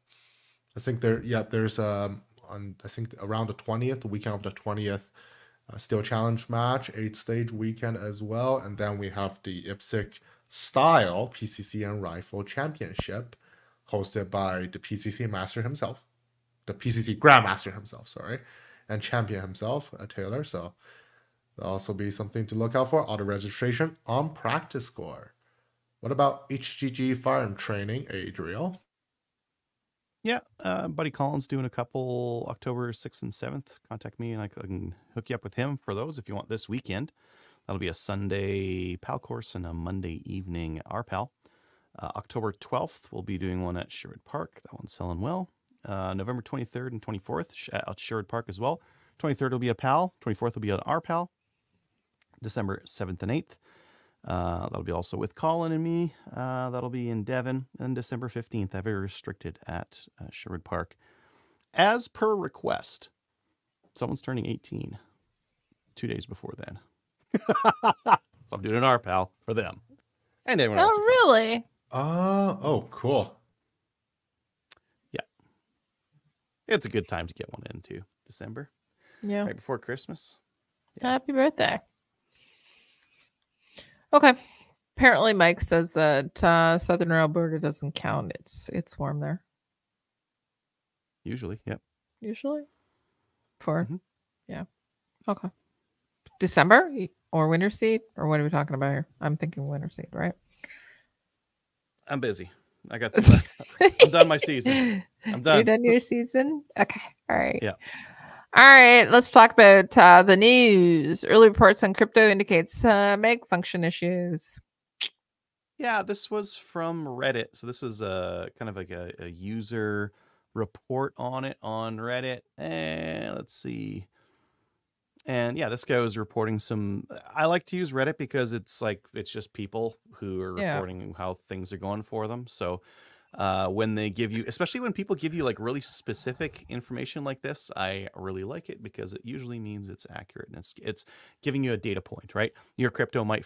think there's on I think around the 20th, the weekend of the 20th, Steel Challenge match, 8-stage weekend as well. And then we have the IPSC Style PCC and Rifle Championship hosted by the PCC Master himself, the PCC Grandmaster himself, sorry. and champion himself, Taylor. So that'll also be something to look out for. Auto registration on practice score. What about HGG Firearm Training, Adriel? Yeah, Buddy Collins doing a couple October 6th and 7th. Contact me and I can hook you up with him for those if you want this weekend. That'll be a Sunday PAL course and a Monday evening RPAL. October 12th, we'll be doing one at Sherwood Park. That one's selling well. November 23rd and 24th at Sherwood Park as well. 23rd will be a PAL. 24th will be an RPAL. December 7th and 8th. That'll be also with Colin and me. That'll be in Devon. And December 15th, I have very restricted at Sherwood Park. As per request, someone's turning 18 2 days before then. So I'm doing an RPAL for them. And everyone else. Oh, really? Oh, cool. Yeah. It's a good time to get one into December. Yeah. Right before Christmas. Yeah. Happy birthday. Okay. Apparently Mike says that Southern Alberta doesn't count. It's warm there. Usually, yep. Usually? For? Mhm. Yeah. Okay. December or winter seed? Or what are we talking about here? I'm thinking winter seed, right? I'm busy. I got I'm done my season. I'm done. You're done your season? Okay. All right. Yeah. All right. Let's talk about the news. Early reports on crypto indicates meg function issues. Yeah, this was from Reddit. So this was a kind of like a user report on it on Reddit. And let's see. And yeah, this guy was reporting some. I like to use Reddit because it's just people who are reporting how things are going for them. So when they give you, especially when people give you like really specific information like this, I really like it because it usually means it's accurate and it's giving you a data point, right? Your crypto might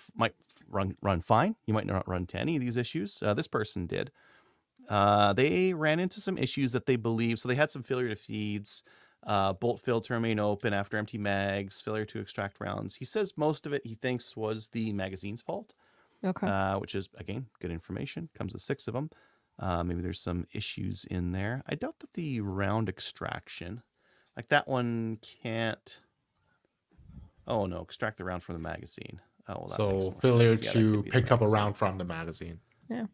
run fine. You might not run to any of these issues. This person did. They ran into some issues that they believe. So they had some failure to feeds. Bolt filter remain open after empty mags, failure to extract rounds. He says most of it he thinks was the magazine's fault. Okay. Which is, again, good information. Comes with 6 of them. Maybe there's some issues in there. I doubt that the round extraction, like that one can't. Oh no, extract the round from the magazine. Oh, well, that so makes more failure sense. to pick up a round from the magazine. Yeah.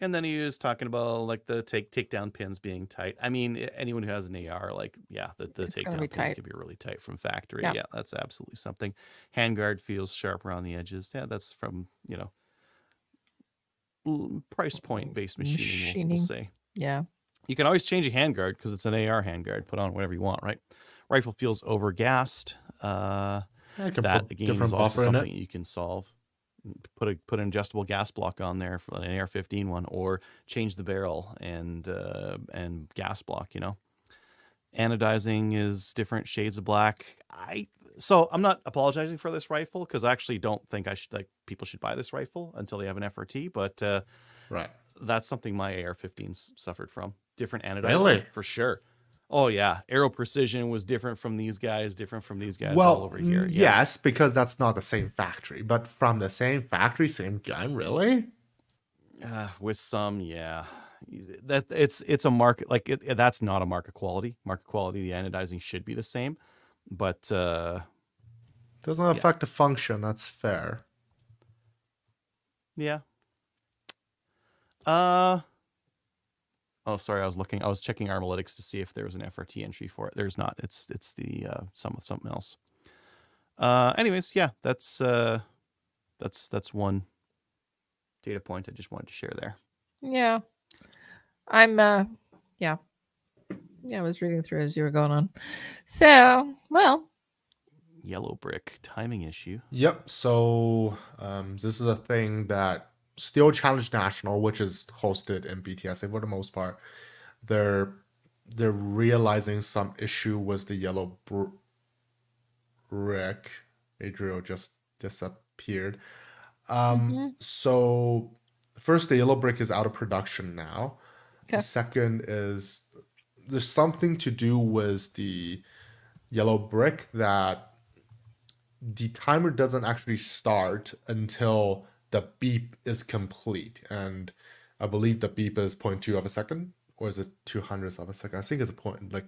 And then he was talking about like the takedown pins being tight. I mean, anyone who has an AR, like, yeah, the takedown pins can be really tight from factory. Yeah, that's absolutely something. Handguard feels sharp around the edges. Yeah, that's from, price point based machining. We'll say. Yeah. You can always change a handguard because it's an AR handguard. Put on whatever you want, right? Rifle feels overgassed. That again is also something you can solve. Put an adjustable gas block on there for an AR-15 one, or change the barrel and gas block. Anodizing is different shades of black. So I'm not apologizing for this rifle because I actually don't think people should buy this rifle until they have an FRT. But right, that's something my AR-15s suffered from. Different anodizing, really? For sure. Oh yeah, Aero Precision was different from these guys, all over here. Yes, because that's not the same factory, but from the same factory, same gun, really? With some, yeah. That it's a market that's not a market quality. Market quality, the anodizing should be the same, but doesn't affect the function. That's fair. Yeah. Oh, sorry. I was checking Armalytics to see if there was an FRT entry for it. There's not. It's the sum with something else. Anyways, yeah, that's one data point I just wanted to share there. Yeah. I'm I was reading through as you were going on. So, well, yellow brick timing issue. Yep. So this is a thing that Steel Challenge National, which is hosted in BTSA for the most part, they're realizing some issue was the yellow brick. Adriel just disappeared. So first, the yellow brick is out of production now. Okay. The second is there's something to do with the yellow brick that the timer doesn't actually start until the beep is complete, and I believe the beep is 0.2 of a second. or is it 200ths of a second? I think it's a point, like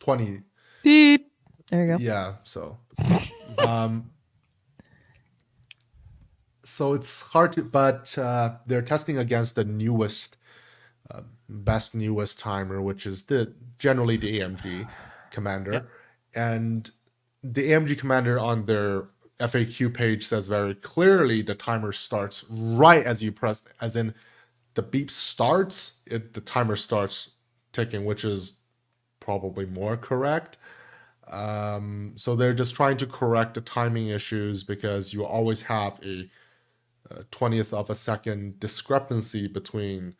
20. Beep. There you go. Yeah, so so it's hard to, but they're testing against the newest, newest timer, which is generally the AMG Commander. Yep. And the AMG Commander on their FAQ page says very clearly the timer starts right as you press, as in the beep starts, the timer starts ticking, which is probably more correct. So they're just trying to correct the timing issues, because you always have a 20th of a second discrepancy between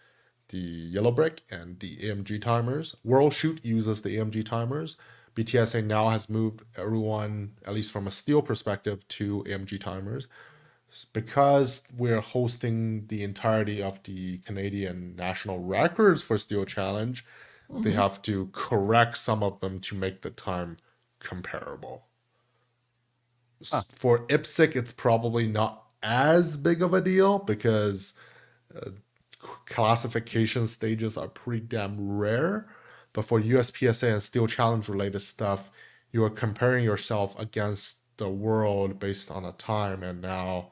the yellow brick and the AMG timers. World Shoot uses the AMG timers. BTSA now has moved everyone, at least from a steel perspective, to AMG timers. Because we're hosting the entirety of the Canadian national records for Steel Challenge, they have to correct some of them to make the time comparable. For IPSC, it's probably not as big of a deal, because classification stages are pretty damn rare. But for USPSA and Steel Challenge related stuff, you are comparing yourself against the world based on a time, and now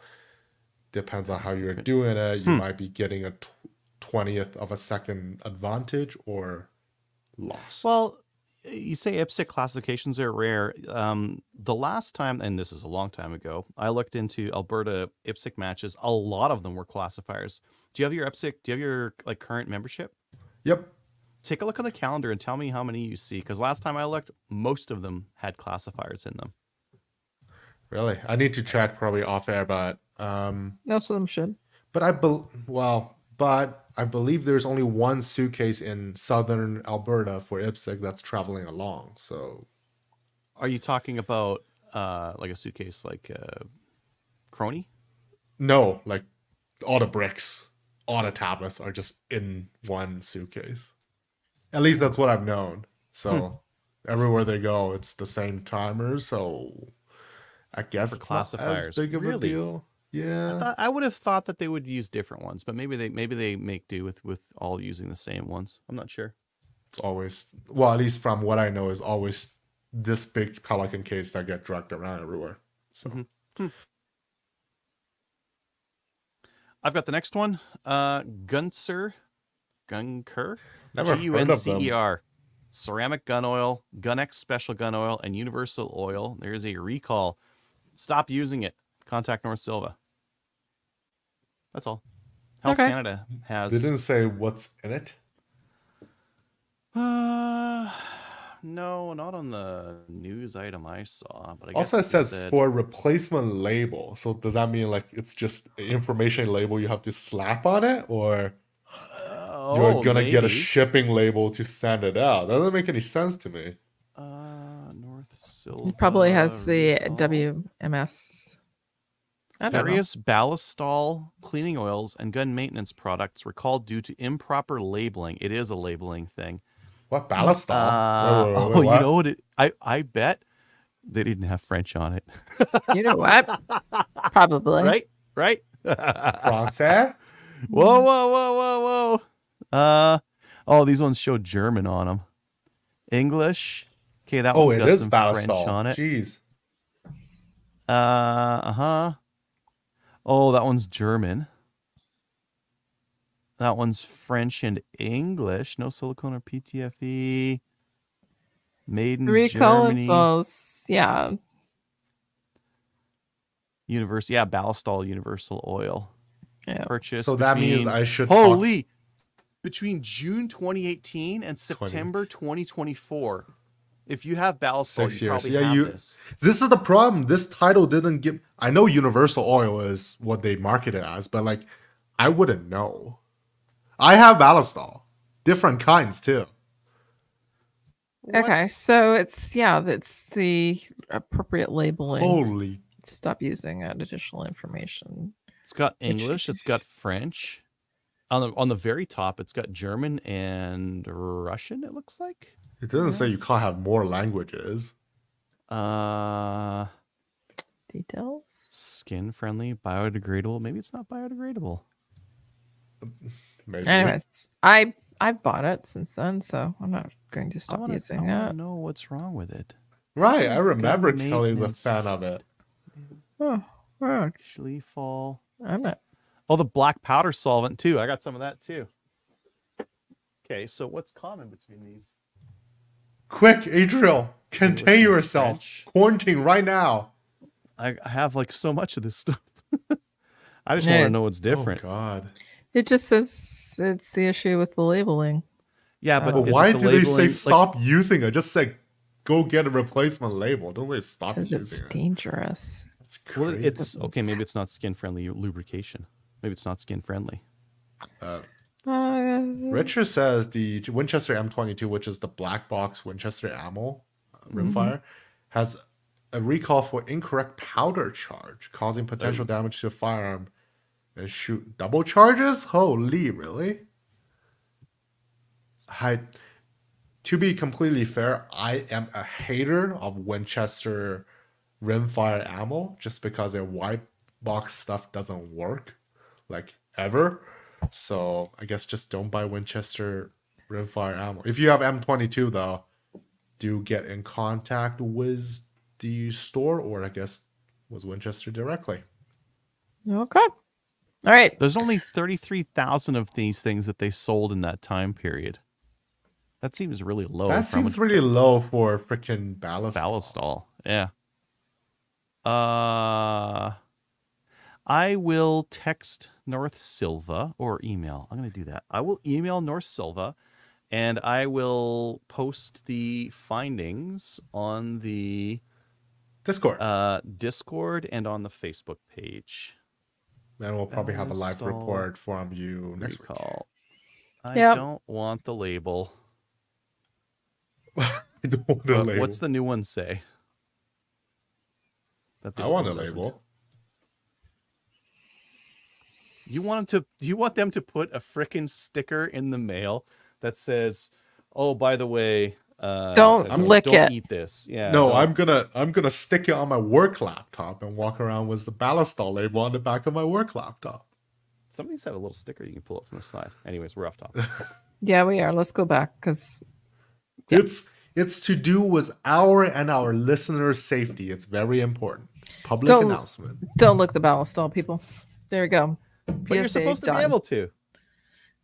depends on how you're doing it. You might be getting a 20th of a second advantage or lost. Well, you say IPSC classifications are rare. The last time, and this is a long time ago, I looked into Alberta IPSC matches. A lot of them were classifiers. Do you have your IPSC? Do you have your current membership? Yep. Take a look on the calendar and tell me how many you see. Because last time I looked, most of them had classifiers in them. Really? I need to check probably off air, but Most of them should. But I believe there's only one suitcase in southern Alberta for IPSC that's traveling along. So, are you talking about like a suitcase like Crony? No, like all the bricks, all the tablets are just in one suitcase. At least that's what I've known. So everywhere they go, it's the same timers. So I guess it's not as big of a deal. Yeah, I would have thought that they would use different ones, but maybe they make do with all using the same ones. I'm not sure. It's always, well, at least from what I know, is always this big Pelican case that get dragged around everywhere. So I've got the next one. Gunker. Never heard of them. Guncer. Ceramic gun oil, GunX special gun oil, and universal oil. There's a recall. Stop using it. Contact North Silva. That's all. Health Canada has. They didn't say what's in it. No, not on the news item I saw. But I guess Also, it says for replacement label. So does that mean like it's just an information label you have to slap on it, or you're gonna get a shipping label to send it out? That doesn't make any sense to me. North Silva. It probably has the WMS. Various ballistol cleaning oils and gun maintenance products recalled due to improper labeling. It is a labeling thing. What ballistol? Wait, you know what? I bet they didn't have French on it. You know what? Probably. Right? Francais? Whoa. These ones show German on them. English. Okay, that one's got some French on it. Jeez. Oh, that one's German. That one's French and English. No silicone or PTFE. Made in Germany. False. Yeah. Ballistol universal oil. Yeah. Purchase. So that means I should between June 2018 and September 2024. If you have Ballistol, 6 you years. probably have this. This is the problem. This title didn't give. I know universal oil is what they market it as, but like, I wouldn't know. I have Ballistol, different kinds too. Okay, so it's the appropriate labeling. Holy! Stop using additional information. It's got English. It's got French. On the very top, it's got German and Russian. It looks like. It doesn't say you can't have more languages. Details. Skin friendly, biodegradable. Maybe it's not biodegradable. Maybe. Anyways, I I've bought it since then, so I'm not going to I stop want using to it. know what's wrong with it. Right, I remember Gun Kelly's a maintenance. fan of it. Oh, wow. Actually fall. I'm not. Oh, the black powder solvent too. I got some of that too. Okay, so what's common between these? Quick, Adriel, contain some yourself. French. Quarantine right now. I have like so much of this stuff. I just Yeah. want to know what's different. Oh God. It just says it's the issue with the labeling. Yeah, but But is why it the do they say labeling, stop using it? Just say go get a replacement label. Don't say stop Because it's using it. dangerous. That's Well, crazy. it's okay. Maybe it's not skin friendly lubrication. Maybe it's not skin friendly. Richard says the Winchester M22, which is the black box Winchester ammo rimfire, has a recall for incorrect powder charge, causing potential damage to a firearm and shoot double charges. Holy, really? To be completely fair, I am a hater of Winchester rimfire ammo just because their white box stuff doesn't work, like ever. So I guess just don't buy Winchester rimfire ammo. If you have M22 though, do get in contact with the store, or I guess with Winchester directly. Okay. All right. There's only 33,000 of these things that they sold in that time period. That seems really low. That seems really low for freaking Ballistol. Yeah. I will text North Silva or email. I'm going to do that. I will email North Silva, and I will post the findings on the Discord. And on the Facebook page. Then we'll probably have a live report from you next week. I don't want the label. I don't want the label. What's the new one say? I want a label. You want them to put a frickin' sticker in the mail that says, "Oh, by the way, don't eat this." Yeah. No, I'm gonna stick it on my work laptop and walk around with the Ballistol label on the back of my work laptop. Some of these have a little sticker you can pull up from the side. Anyways, we're off topic. Yeah, we are. Let's go back because it's to do with our and our listeners' safety. It's very important. Public announcement. Don't look the Ballistol, people. There we go. But you're supposed to be able to.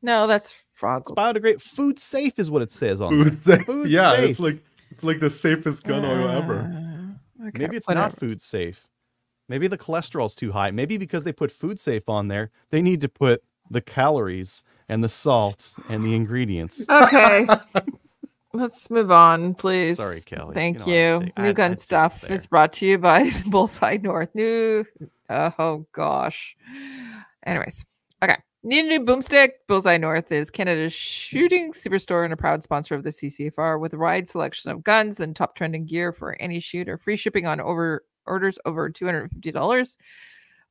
No, that's frog. It's biodegrade. Food safe is what it says on food there. Safe. Food safe. It's like the safest gun oil ever. Okay, maybe it's not food safe. Maybe the cholesterol's too high. Maybe because they put food safe on there, they need to put the calories and the salt and the ingredients. Okay. Let's move on, please. Sorry, Kelly. Thank you. New gun stuff is brought to you by Bullseye North. Oh gosh. Anyways, okay. Need a new boomstick? Bullseye North is Canada's shooting superstore and a proud sponsor of the CCFR with a wide selection of guns and top trending gear for any shooter. Free shipping on orders over $250.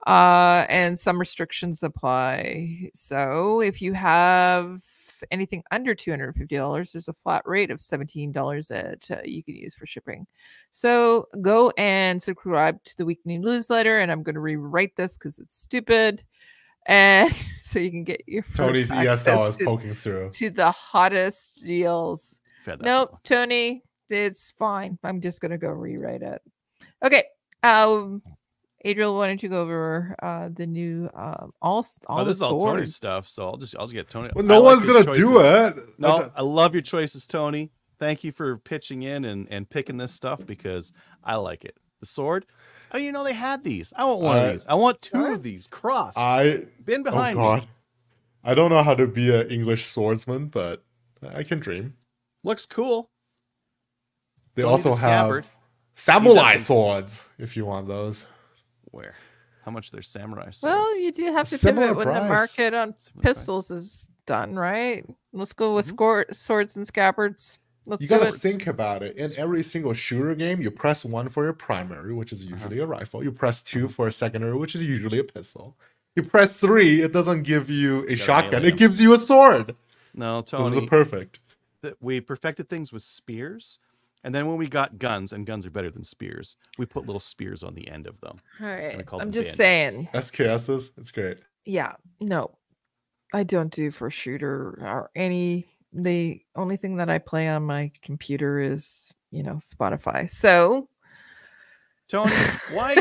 And some restrictions apply. So if you have anything under $250, there's a flat rate of $17 that you can use for shipping. So go and subscribe to the weekly newsletter, and I'm going to rewrite this because it's stupid. And so you can get your Tony's ESL is poking through to the hottest deals. Nope, Tony, it's fine. I'm just going to go rewrite it. Okay. Adriel, why don't you go over the new all this the is all swords. Tony's stuff, so I'll just get Tony. Well, no one's gonna do it. No, I love your choices, Tony. Thank you for pitching in and picking this stuff because I like it. The sword. Oh, you know they had these. I want one of these. I want two of these. Cross. Been behind me. I don't know how to be an English swordsman, but I can dream. Looks cool. They also have samurai swords if you want those. Where? How much are their samurai swords? Well, you do have to pivot when the market on pistols is done, right? Let's go with swords and scabbards. You gotta think about it. In every single shooter game, you press 1 for your primary, which is usually a rifle. You press 2 for a secondary, which is usually a pistol. You press 3, it doesn't give you a shotgun. It gives you a sword. No, Tony. So it's perfect. We perfected things with spears. And then when we got guns, and guns are better than spears, we put little spears on the end of them. All right. I'm just saying. SKSs, it's great. Yeah. No, I don't do for shooter or any the only thing that I play on my computer is, Spotify. So Tony, why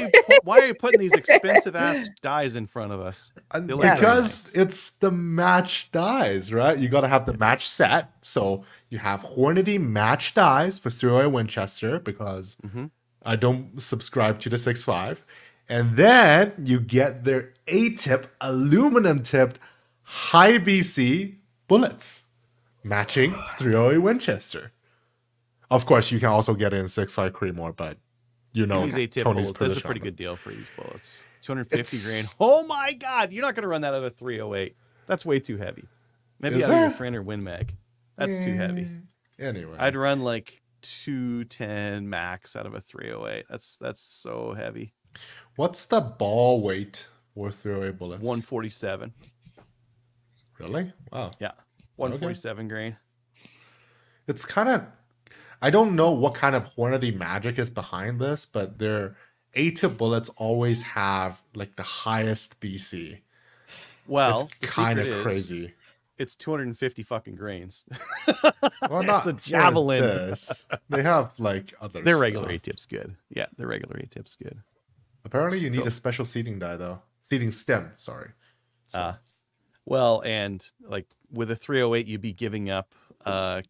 are you putting these expensive ass dies in front of us? And They look very because nice. it's the match dies, right? You got to have the match set. So you have Hornady match dies for 308 Winchester because I don't subscribe to the 6.5. And then you get their A-tip, aluminum tipped, high BC bullets matching 308 Winchester. Of course, you can also get it in 6.5 Creedmoor, but These A-tip Tony's bullets. This is a position pretty on good deal for these bullets. 250 It's- grain. Oh my God! You're not going to run that out of 308. That's way too heavy. Maybe Is out of your that? 300 Win Mag. That's too heavy. Anyway, I'd run like 210 max out of a 308. That's so heavy. what's the ball weight for 308 bullets? 147. Really? Wow. Yeah. 147 grain. It's kind of, I don't know what kind of Hornady magic is behind this, but their A-tip bullets always have like the highest BC. Well, the It's kind of secret is crazy. It's 250 fucking grains. Well, not a for javelin. this. They have like other. Their regular stuff. A-tip's good. Yeah, their regular A-tip's good. Apparently, you need Cool. a special seating die though. Seating stem. Sorry. So, Well, and like with a 308, you'd be giving up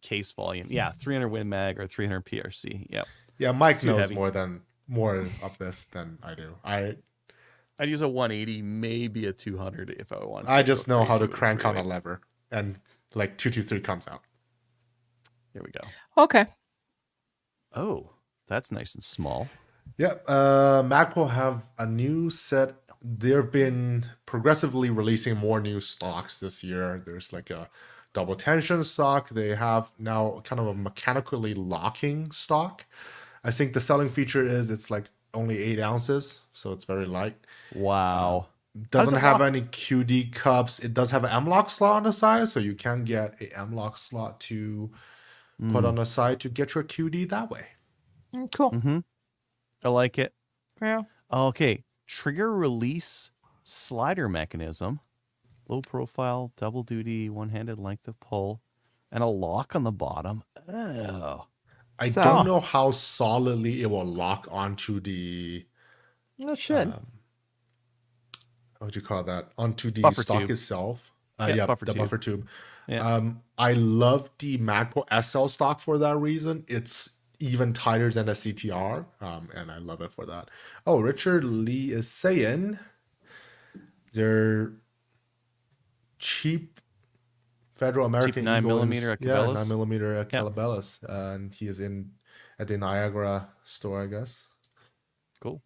case volume. Yeah, 300 Win Mag or 300 PRC. Yep. yeah, Mike too knows heavy. more of this than I do. I'd use a 180, maybe a 200 if I wanted. I to just go know how crazy to with crank on a 308. lever, and like 223 comes out. There we go. okay. Oh, that's nice and small. Yep. Mac will have a new set. They've been progressively releasing more new stocks this year. There's like a double tension stock. They have now kind of a mechanically locking stock. I think the selling feature is it's like only 8 ounces, so it's very light. Wow. Doesn't it have lock? any QD cups. It does have an M-lock slot on the side, so you can get a M-lock slot to put on the side to get your QD that way. Cool. Mm-hmm. I like it. Yeah. Okay. Trigger release slider mechanism. Low profile, double duty, one-handed length of pull, and a lock on the bottom. Oh. I So- don't know how solidly it will lock onto the It should. what do you call that? Onto the Buffer stock tube. itself. Yeah, buffer the tube. buffer tube. Yeah. I love the Magpul SL stock for that reason. It's even tighter than a CTR, and I love it for that. Oh, Richard Lee is saying they're cheap Federal American 9mm Eagle at is, yeah, Cabela's? 9mm at Yep. Cabela's, and he is at the Niagara store, I guess. Cool.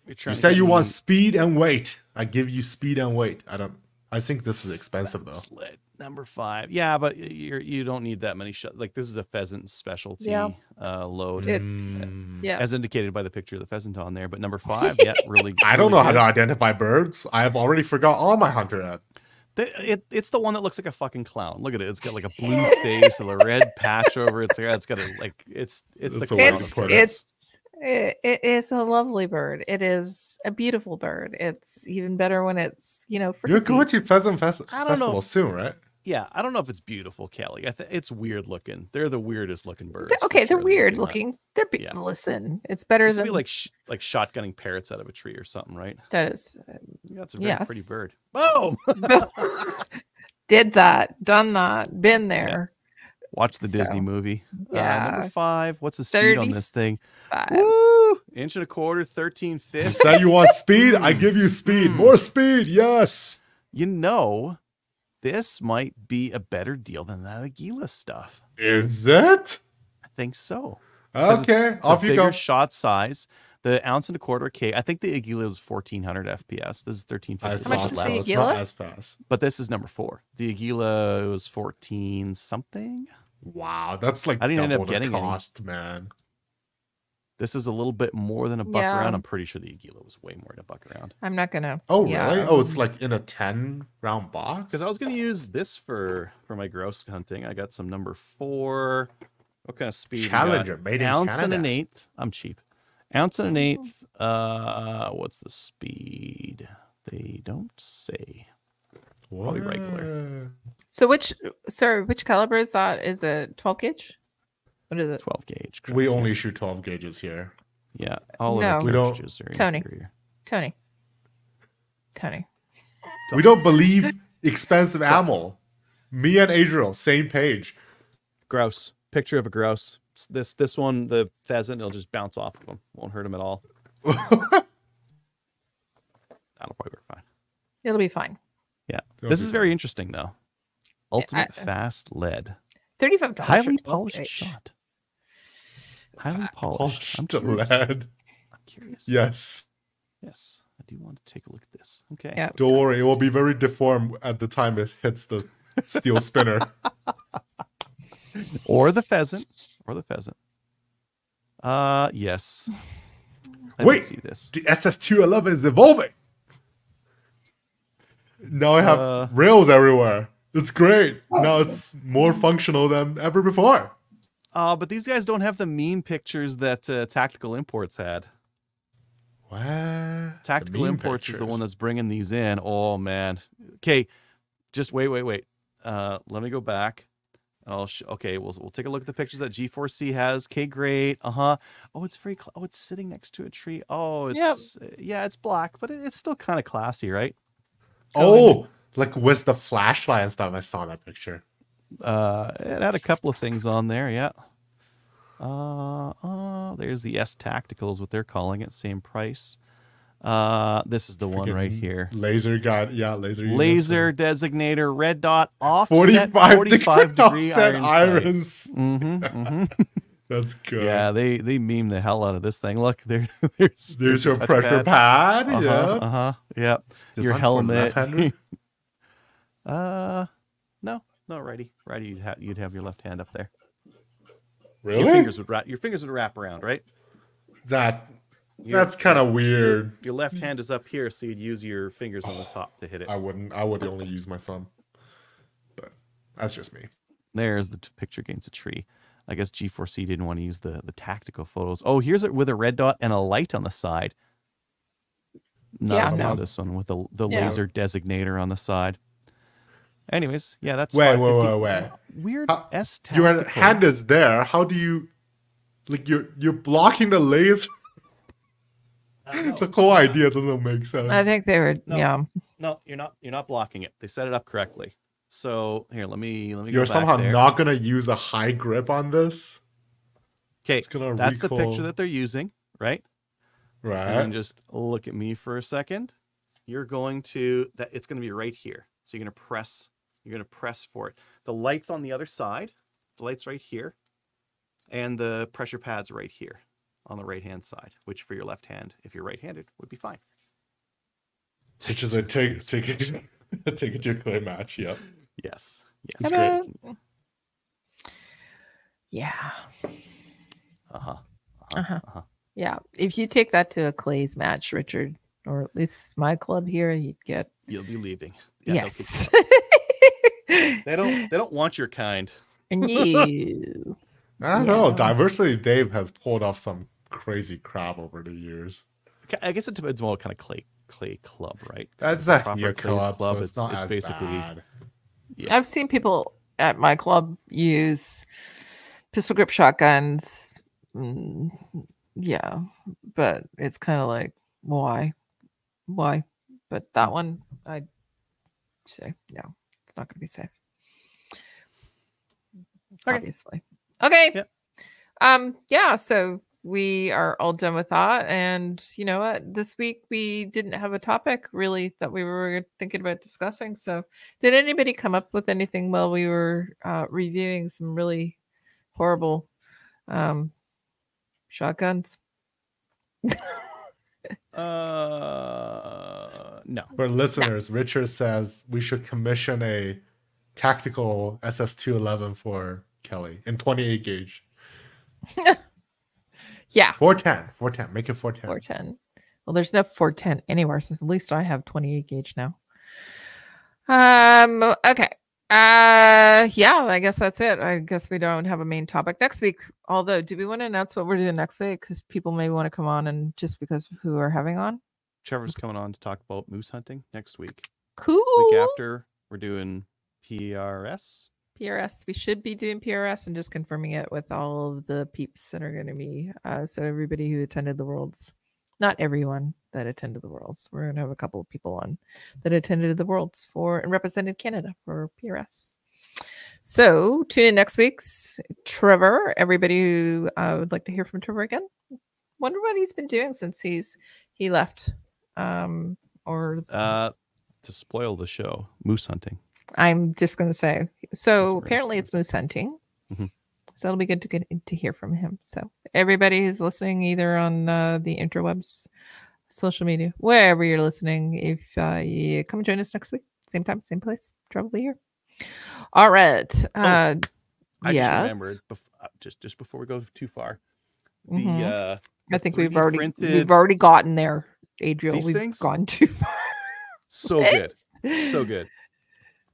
You say you want speed and weight. I give you speed and weight. I think this is expensive though. Slit number 5. Yeah, but you don't need that many shots. Like this is a pheasant specialty Yeah. load, It's yeah. as indicated by the picture of the pheasant on there. But number 5, yeah, really. I don't know really how to good. identify birds. I have already forgot all my hunter at. It's the one that looks like a fucking clown. Look at it. It's got like a blue face with a red patch over its hair. It's got a like it's It's the a clown way of to It's put birds. it is a lovely bird. It is a beautiful bird. It's even better when it's You're frizzy. going to Pheasant I don't know. Festival soon, right? Yeah, I don't know if it's beautiful, Kelly. It's weird looking. They're the weirdest looking birds. for Okay, they're sure, weird they're not- looking. They're Yeah. Listen, it's better This would than be like shotgunning parrots out of a tree or something, right? that is. That's a very pretty Yes. bird. Boom! Did that, done that, been there. Watch the Disney So, movie. yeah. Number 5. What's the speed on this thing? 35. Woo! Inch and a quarter, 13 You fifths. say you want speed, I give you speed. Mm. More speed, yes. You know, this might be a better deal than that Aguila stuff. Is it? I think so. 'Cause Okay, it's off a you bigger go. shot size. The ounce and a quarter K. I think the Aguila is 1400 FPS. This is 1350. How much thought is so. the It's Aguila? not as fast. But this is number 4. The Aguila was 14 something. Wow, that's like I didn't end double up the getting any. cost, man. This is a little bit more than a buck Yeah. around. I'm pretty sure the Aguila was way more than a buck around. I'm not gonna. Oh, yeah. really? Oh, it's like in a 10-round box? Because I was going to use this for my grouse hunting. I got some number 4. What kind of speed? we got? Challenger, made in Ounce and an Canada. eighth. I'm cheap. Ounce and an eighth. What's the speed? They don't say. Probably regular. So which caliber is that? Is it 12 gauge? What is it? 12 gauge. We correct, only yeah. shoot 12 gauges here. Yeah, all No. of We the don't- cartridges are Tony. inferior. Tony. We don't believe expensive ammo. Me and Adriel, same page. Grouse. Picture of a grouse. This one, the pheasant, it'll just bounce off of him. Won't hurt him at all. That'll probably work fine. It'll be fine. Yeah. That'll This be is very interesting, though. Ultimate I- fast lead. $35. Highly for 12 polished gauge. shot. Highly Oh, polished. I'm to curious. lead. I'm curious. Yes. Yes. I do want to take a look at this. Okay. Yeah. Don't worry, it will be very deformed at the time it hits the steel spinner. Or the pheasant. Yes. I Wait. did see this. The SS211 is evolving. Now I have Uh, rails everywhere. It's great. Now it's more functional than ever before. But these guys don't have the meme pictures that Tactical Imports had. What? Tactical The meme Imports is the one pictures. that's bringing these in. Oh man. Okay, just wait. Let me go back. Okay, we'll take a look at the pictures that G4C has. Okay, great. Oh, it's very. Oh, it's sitting next to a tree. Oh, it's yeah, it's black, but it's still kind of classy, right? Oh, like with the flashlight and stuff. I saw that picture. It had a couple of things on there. Yeah. There's the S Tacticals, what they're calling it. Same price. This is the one right Freaking here. Laser guide. Yeah, laser. Laser designator, red dot, offset, 45 degree offset irons. irons. Mm-hmm. That's good. Yeah, they meme the hell out of this thing. Look, There's your touch pressure pad. Uh-huh. Yep. Your Your helmet. left-hander? No, righty. You'd have your left hand up there. Really? Your fingers would wrap around, right? That's kind of weird. Your left hand is up here, so you'd use your fingers on the top to hit it. I would only use my thumb. But that's just me. There's the picture against a tree. I guess G4C didn't want to use the tactical photos. Oh, here's it with a red dot and a light on the side. Not this one with the laser designator on the side. Anyways, yeah, that's Wait. Weird S Your tactical. hand is there. How do you like you're blocking the laser? The whole idea doesn't make sense. I think they were. No. Yeah. No, you're not blocking it. They set it up correctly. So here, let me. You're go back somehow there. not gonna use a high grip on this. Okay, It's gonna that's the recoil. picture that they're using, right? And Right. then just look at me for a second. You're going to that. It's going to be right here. So you're going to press. You're going to press for it. The light's on the other side. The light's right here, and the pressure pad's right here on the right-hand side. Which for your left hand, if you're right-handed, would be fine. Which is a take it to a clay match. Yep. Yes. It's Hello. great. Yeah. Uh-huh. Yeah. If you take that to a Clays match, Richard, or at least my club here, you'd get You'll be leaving. Yeah, they'll kick yes. you out. They don't want your kind. No. I don't know. Yeah. Diversity Dave has pulled off some crazy crap over the years. I guess it depends on what kind of clay club, right? That's a a proper your Clays club, so it's not it's as basically bad. I've seen people at my club use pistol grip shotguns. Yeah, but it's kind of like, why? But that one, I'd say, no, it's not going to be safe. Okay. Obviously. Okay. Yep. Yeah, so we are all done with that. And you know what? This week we didn't have a topic really that we were thinking about discussing. So did anybody come up with anything while we were reviewing some really horrible shotguns? No. For listeners, Richard says we should commission a tactical SS211 for Kelly in 28 gauge. Yeah. 410. Make it 410. 410. Well, there's no 410 anywhere, so at least I have 28 gauge now. Okay. Yeah, I guess that's it. I guess we don't have a main topic next week. Although, do we want to announce what we're doing next week? Because people may want to come on and just because of who we're having on. Trevor's coming on to talk about moose hunting next week. Cool. Week after, We're doing PRS. PRS. We should be doing PRS and just confirming it with all of the peeps that are going to be. So everybody who attended the Worlds, not everyone that attended the Worlds. We're going to have a couple of people on that attended the Worlds for and represented Canada for PRS. So tune in next week's Trevor. Everybody who would like to hear from Trevor again. Wonder what he's been doing since he left. Or to spoil the show, moose hunting. I'm just going to say. So That's apparently right. it's moose hunting. Mhm. So it'll be good to get to hear from him. So everybody who's listening, either on the interwebs, social media, wherever you're listening, if you come join us next week, same time, same place, probably here. All right. I yes. just remembered, just before we go too far, the I think 3D we've already gotten there, Adriel. These We've things? gone too far. so good, so good.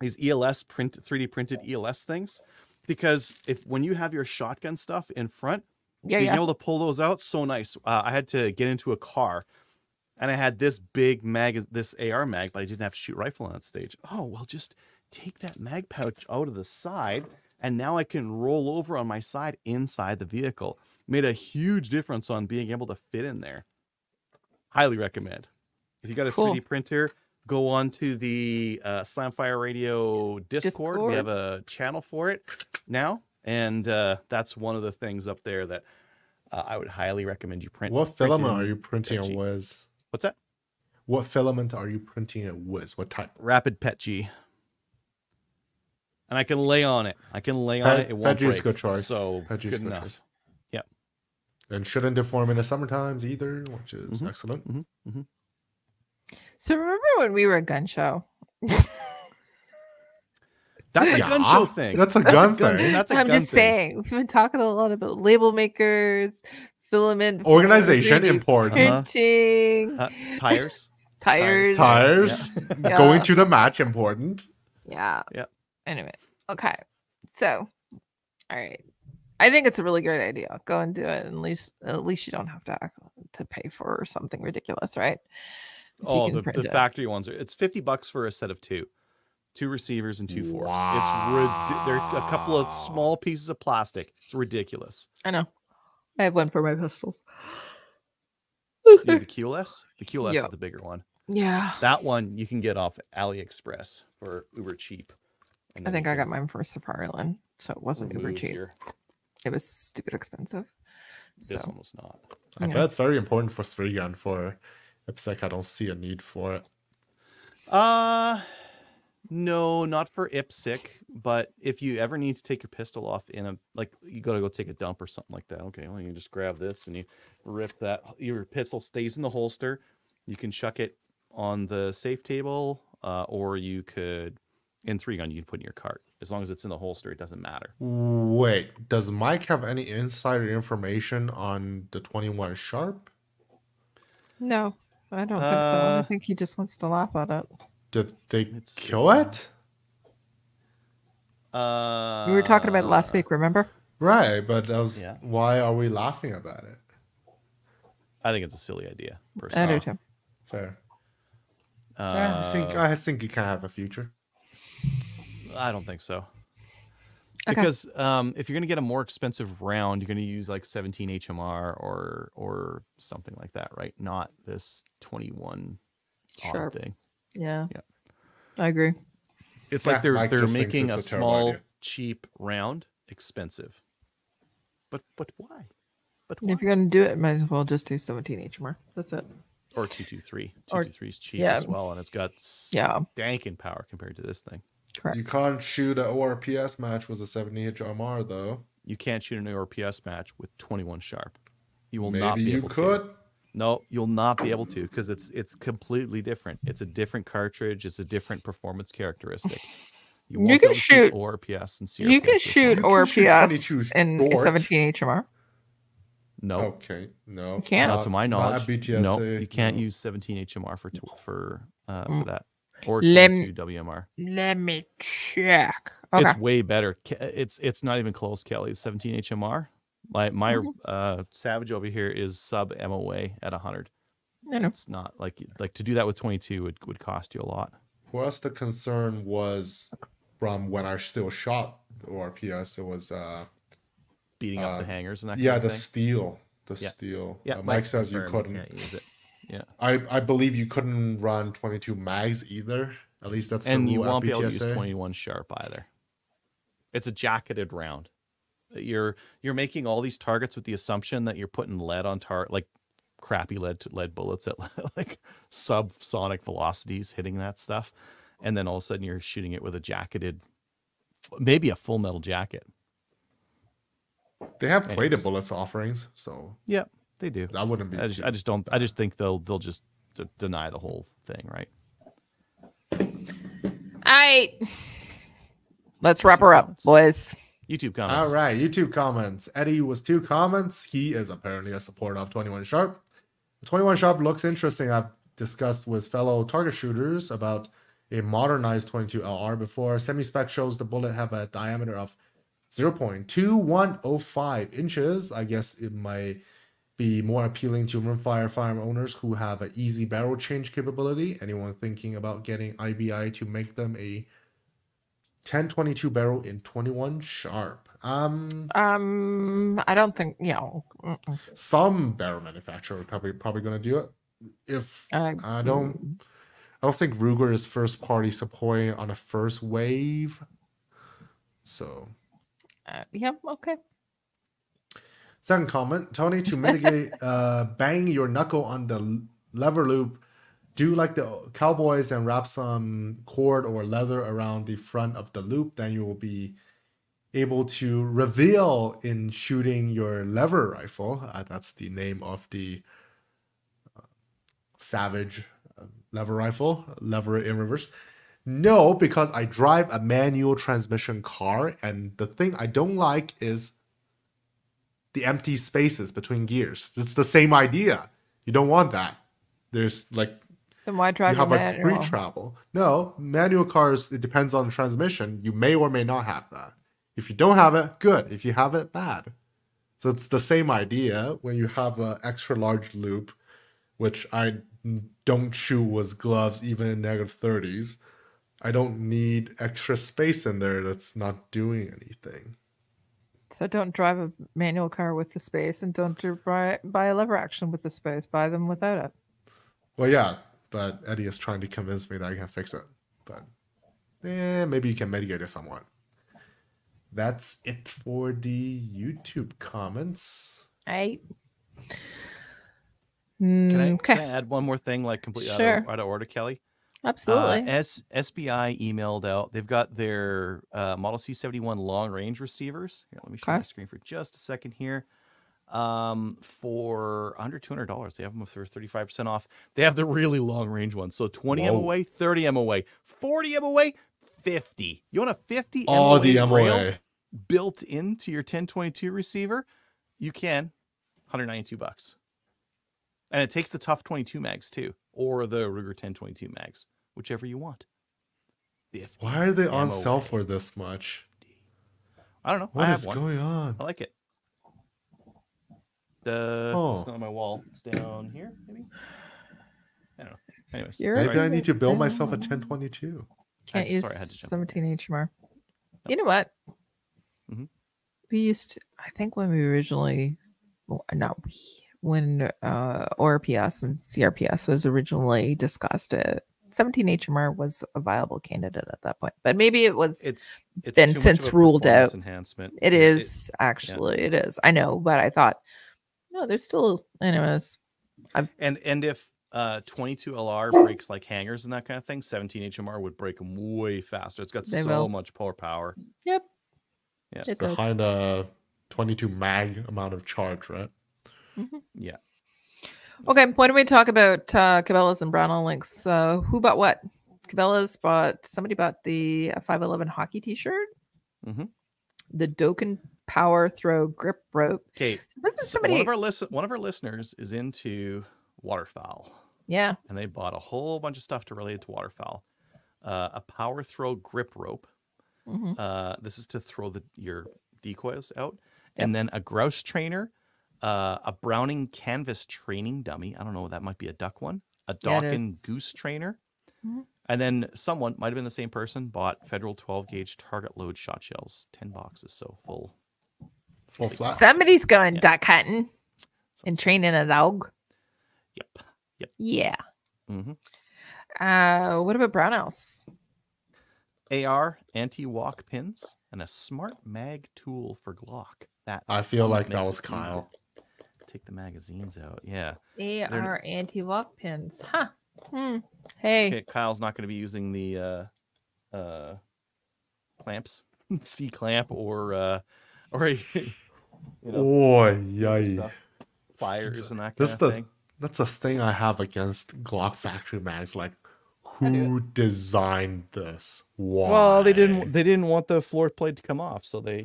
These 3D printed ELS things, because when you have your shotgun stuff in front, being able to pull those out, so nice. I had to get into a car, and I had this big mag, this AR mag, but I didn't have to shoot rifle on that stage. Oh well, just take that mag pouch out of the side, and now I can roll over on my side inside the vehicle. Made a huge difference on being able to fit in there. Highly recommend. If you got a 3D printer, go on to the Slamfire Radio Discord. We have a channel for it now, and that's one of the things up there that I would highly recommend you print. What filament are you printing on Wiz? What's that? What filament are you printing at Wiz? What type? Rapid PETG. And I can lay on it. It won't break. PETG is a good choice. So PETG is good a good enough. choice. Yeah. And shouldn't deform in the summer times either, which is excellent. So remember when we were at gun show? That's a gun show thing. That's a gun thing. That's a I'm gun just thing. saying, we've been talking a lot about label makers, filament, Organization important. printing, Tires. Tires. Yeah. Going to the match important. Yeah. Yeah. Anyway, okay. So, all right. I think it's a really great idea. Go and do it. At least you don't have to pay for something ridiculous, right? Oh, the factory ones are. It's $50 for a set of two receivers and 2 forks. Wow. There's a couple of small pieces of plastic. It's ridiculous. I know. I have one for my pistols. You have the QLS? The QLS is the bigger one. Yeah. That one you can get off AliExpress for uber cheap. I think I got mine for Safariland, so it wasn't uber cheap. Here. It was stupid expensive. This one was not. I bet it's very important for 3-gun. For IPSEC, I don't see a need for it. No, not for IPSC, but if you ever need to take your pistol off you gotta go take a dump or something like that. Okay, well, you can just grab this and you rip that. Your pistol stays in the holster. You can chuck it on the safe table, or you could, in 3-gun, you can put in your cart. As long as it's in the holster, it doesn't matter. Wait, does Mike have any insider information on the 21 Sharp? No, I don't think so. I think he just wants to laugh at it. Did they kill it? We were talking about it last week, remember? Right, but why are we laughing about it? I think it's a silly idea. I do too. Fair. I think it can have a future. I don't think so. Okay. Because if you're going to get a more expensive round, you're going to use like 17 HMR or something like that, right? Not this 21 odd thing. Yeah. I agree. It's like they're making it's a small, cheap round expensive. But why? But why? If you're going to do it, might as well just do 17 HMR. That's it. Or 223. 223 is cheap as well, and it's got stankin' power compared to this thing. Correct. You can't shoot an ORPS match with a 70 HMR though. You can't shoot an ORPS match with 21 Sharp. You will Maybe not be able you could. to. No, you'll not be able to, because it's completely different. It's a different cartridge. It's a different performance characteristic. You can shoot ORPS and CRPS. You can shoot ORPS in short. 17 HMR. No. Okay. No. You can't. Not to my knowledge. No, you can't use 17 HMR for that. Or 22 WMR. Let me check. Okay. It's way better. It's not even close, Kelly. 17 HMR. My Savage over here is sub MOA at 100. I know. It's not like to do that with 22 would cost you a lot. For us, the concern was from when I still shot the RPS. It was Beating up the hangers and that yeah, kind the of thing. steel. The Yeah. steel. Yeah, Mike Mike's says you confirmed couldn't. can't use it. Yeah. I believe you couldn't run 22 mags either. At least that's the And you rule at won't be able to use BTSA. 21 sharp either. It's a jacketed round. You're making all these targets with the assumption that you're putting lead on like crappy lead bullets at like subsonic velocities hitting that stuff, and then all of a sudden you're shooting it with a jacketed, maybe a full metal jacket. They have plated bullets offerings, so yeah, they do. That wouldn't be. I just don't. Bad. I just think they'll just deny the whole thing, right? Let's wrap her up, boys. YouTube comments. All right, YouTube comments. Eddie was 2 comments. He is apparently a supporter of 21 Sharp. 21 Sharp looks interesting. I've discussed with fellow target shooters about a modernized 22 LR before. Semi-spec shows the bullet have a diameter of 0.2105 inches. I guess it might be more appealing to rimfire firearm owners who have an easy barrel change capability. Anyone thinking about getting IBI to make them a 1022 barrel in 21 Sharp? I don't think, some barrel manufacturer are probably going to do it. If I don't think Ruger is first party supporting on a first wave. So okay. Second comment, Tony, to mitigate bang your knuckle on the lever loop, do like the cowboys and wrap some cord or leather around the front of the loop. Then you will be able to reveal in shooting your lever rifle. That's the name of the Savage lever rifle, lever in reverse. No, because I drive a manual transmission car, and the thing I don't like is the empty spaces between gears. It's the same idea. You don't want that. There's like, then why drive you have a pre-travel? No, manual cars, it depends on the transmission. You may or may not have that. If you don't have it, good. If you have it, bad. So it's the same idea when you have an extra large loop, which I don't shoot with gloves even in -30s. I don't need extra space in there that's not doing anything. So don't drive a manual car with the space, and don't buy a lever action with the space. Buy them without it. Well, yeah, but Eddie is trying to convince me that I can fix it. But maybe you can mitigate it somewhat. That's it for the YouTube comments. Can I add one more thing, like completely out of order, Kelly? Absolutely. SBI emailed out. They've got their Model C71 long range receivers. Here, let me share my screen for just a second here. For under $200, they have them for 35% off. They have the really long range ones. So 20 MOA, 30 MOA, 40 MOA, 50. You want a 50 all MOA the MOA rail built into your 1022 receiver? You can. $192. And it takes the Tough 22 mags too, or the Ruger 1022 mags, whichever you want. Why are they on sale for this much? I don't know. What is going on? I like it. It's not on my wall. It's down here, maybe. I don't know. Anyways, maybe I need to build myself a 1022. Can't use 17 HMR. You know what? Mm-hmm. We used to, I think when we originally, when ORPS and CRPS was originally discussed, 17 HMR was a viable candidate at that point. But maybe it was it's been since ruled out. Enhancement. It is. It is. I know, but I thought, no, there's still, anyways. And if 22 LR breaks like hangers and that kind of thing, 17 HMR would break them way faster. It's got much more power. Yep. Yeah. It's behind a 22 mag amount of charge, right? Mm-hmm. Yeah. Okay, why don't we talk about Cabela's and Brownell Links? Who bought what? Cabela's somebody bought the 511 hockey t-shirt. Mm-hmm. The Dokken Power Throw grip rope. Okay, so one of our listeners is into waterfowl. Yeah, and they bought a whole bunch of stuff to relate to waterfowl. A Power Throw grip rope. Mm-hmm. This is to throw your decoys out, and then a grouse trainer, a Browning canvas training dummy. I don't know, that might be a duck one. A Dokken goose trainer, Mhm. And then someone, might have been the same person, bought Federal 12 gauge target load shot shells, 10 boxes, so full. Full flat. Somebody's going Yeah. duck hunting and training a dog. Yep. Yeah. hmm What about Brownells? AR anti-walk pins and a smart mag tool for Glock. That I feel one like that makes was it easier Kyle. to take the magazines out. Yeah. AR anti-walk pins. Huh. Hey. Okay, Kyle's not going to be using the clamps, C clamp or Oh, other yay. stuff, pliers and that This kind of thing. That's a thing I have against Glock factory mags. Like, I do who designed this? Why? Well, they didn't want the floor plate to come off, so they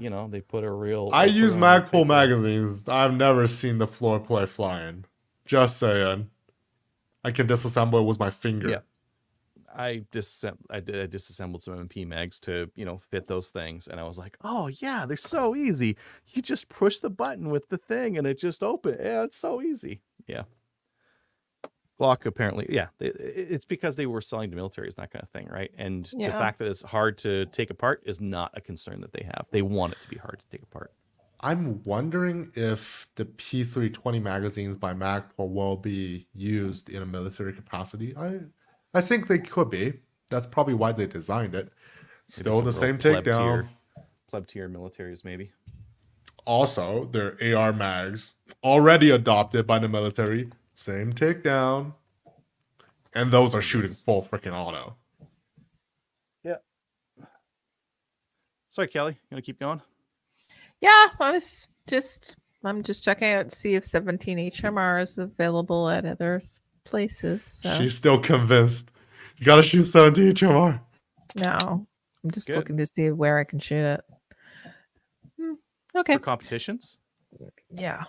put a real. I they put use a real Magpul tape there. magazines. I've never seen the floor plate flying. Just saying. I can disassemble it with my finger. Yeah. I disassembled some MP mags to fit those things, and I was like, oh yeah, they're so easy. You just push the button with the thing, and it just opens. Yeah, it's so easy. Yeah. Glock apparently, yeah, it's because they were selling to militaries, that kind of thing, right? And the Yeah. fact that it's hard to take apart is not a concern that they have. They want it to be hard to take apart. I'm wondering if the P320 magazines by Magpul will be used in a military capacity. I think they could be. That's probably why they designed it. Still Maybe the some same pleb takedown. pleb tier militaries, maybe. Also, their AR mags already adopted by the military. Same takedown. And those are shooting full freaking auto. Yeah. Sorry, Kelly. You want to keep going? Yeah, I'm just checking out to see if 17 HMR is available at other places. So. She's still convinced. You gotta shoot 17 HMR. No, I'm just Good. looking to see where I can shoot it. Okay. For competitions? Yeah.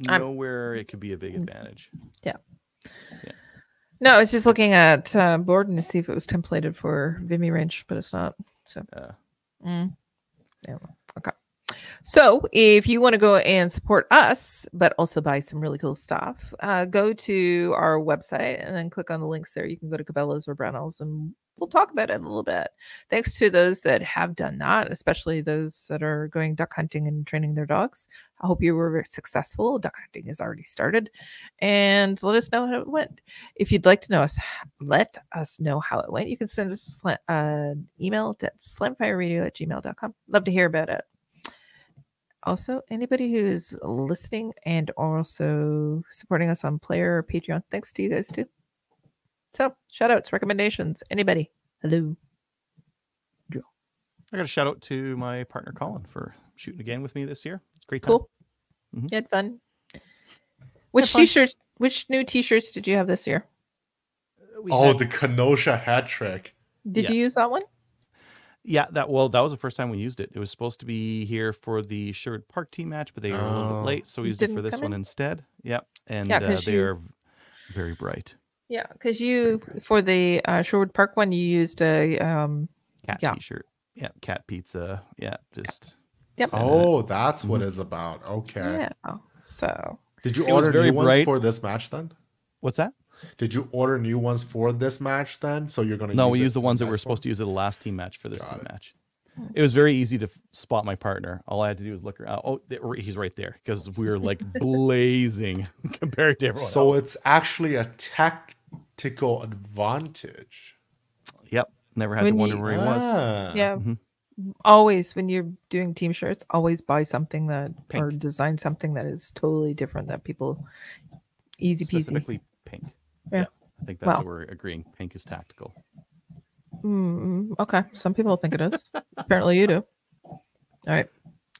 Nowhere it could be a big advantage. No, I was just looking at Borden to see if it was templated for Vimy Range, but it's not. So. Yeah. Okay. So if you want to go and support us, but also buy some really cool stuff, go to our website and then click on the links there. You can go to Cabela's or Brownells and we'll talk about it a little bit. Thanks to those that have done that, especially those that are going duck hunting and training their dogs. I hope you were very successful. Duck hunting has already started. And let us know how it went. If you'd like to know us, let us know how it went. You can send us an email at slamfireradio@gmail.com. Love to hear about it. Also, anybody who is listening and also supporting us on Player or Patreon, thanks to you guys too. So, shout outs, recommendations, anybody. Hello. I got a shout out to my partner Colin for shooting again with me this year. It's a great time. Cool. Mhm. You had fun. Which fun. t-shirts, which new t-shirts did you have this year? The Kenosha hat trick. Did you use that one? Yeah, that was the first time we used it. It was supposed to be here for the Sherwood Park team match, but they were a little bit late, so we used it for Didn't this come one in? instead. Yep, and 'cause they you- are very bright. Yeah, because you, for the Sherwood Park one, you used a Cat yeah. t-shirt. Yeah, cat pizza. Yeah, just. Yep. Oh, that's what it's about. Okay. Yeah. So Did you It was order very new ones bright. for this match then? What's that? Did you order new ones for this match then? So you're gonna No, use we it used the in ones that were next supposed one? to use at the last team match for this Got team it. match. It was very easy to spot my partner. All I had to do was look around. Oh, he's right there because we were like blazing compared to everyone So else. it's actually a tactical advantage. Yep, never had When to wonder you- where he was. yeah, Mhm. always when you're doing team shirts, always buy something that Pink. or design something that is totally different that people easy peasy. Specifically pink. Yeah. I think that's Well. what we're agreeing. Pink is tactical. Okay, some people think it is. Apparently, you do. All right,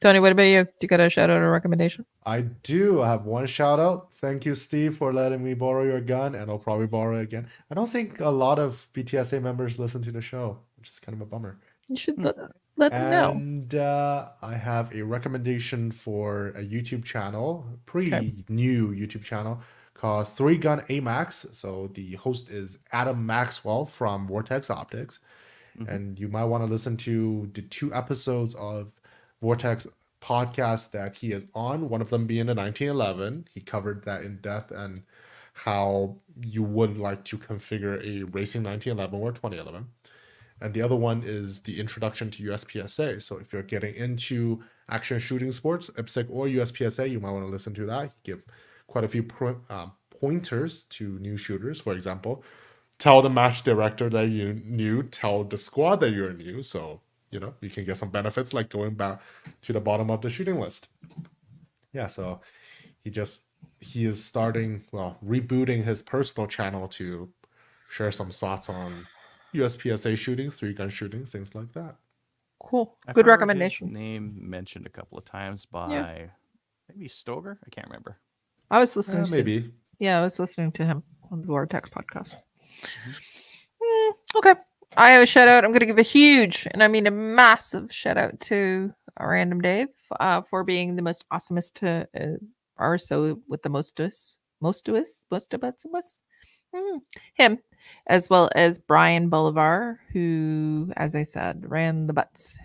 Tony. What about you? Do you got a shout out or recommendation? I do. I have one shout out. Thank you, Steve, for letting me borrow your gun, and I'll probably borrow it again. I don't think a lot of BTSA members listen to the show, which is kind of a bummer. You should let them know. And I have a recommendation for a YouTube channel, pretty new YouTube channel called 3 Gun AMAX. So the host is Adam Maxwell from Vortex Optics. And you might want to listen to the 2 episodes of Vortex podcast that he is on, one of them being the 1911. He covered that in depth and how you would like to configure a Racing 1911 or 2011. And the other one is the introduction to USPSA. So if you're getting into action shooting sports, IPSC or USPSA, you might want to listen to that. Give quite a few pointers to new shooters. For example, tell the match director that you're new, tell the squad that you're new. So, you know, you can get some benefits like going back to the bottom of the shooting list. Yeah, so he is starting, well, rebooting his personal channel to share some thoughts on USPSA shootings, 3-gun shootings, things like that. Cool. I've Good heard recommendation. His name mentioned a couple of times by maybe Stoger. I can't remember. I was listening to Maybe. Yeah, I was listening to him on the Vortex podcast. Okay. I have a shout out. I'm going to give a huge, and I mean a massive shout out to Random Dave for being the most awesomest or so with the most of us. Him, as well as Brian Bolivar, who, as I said, ran the butts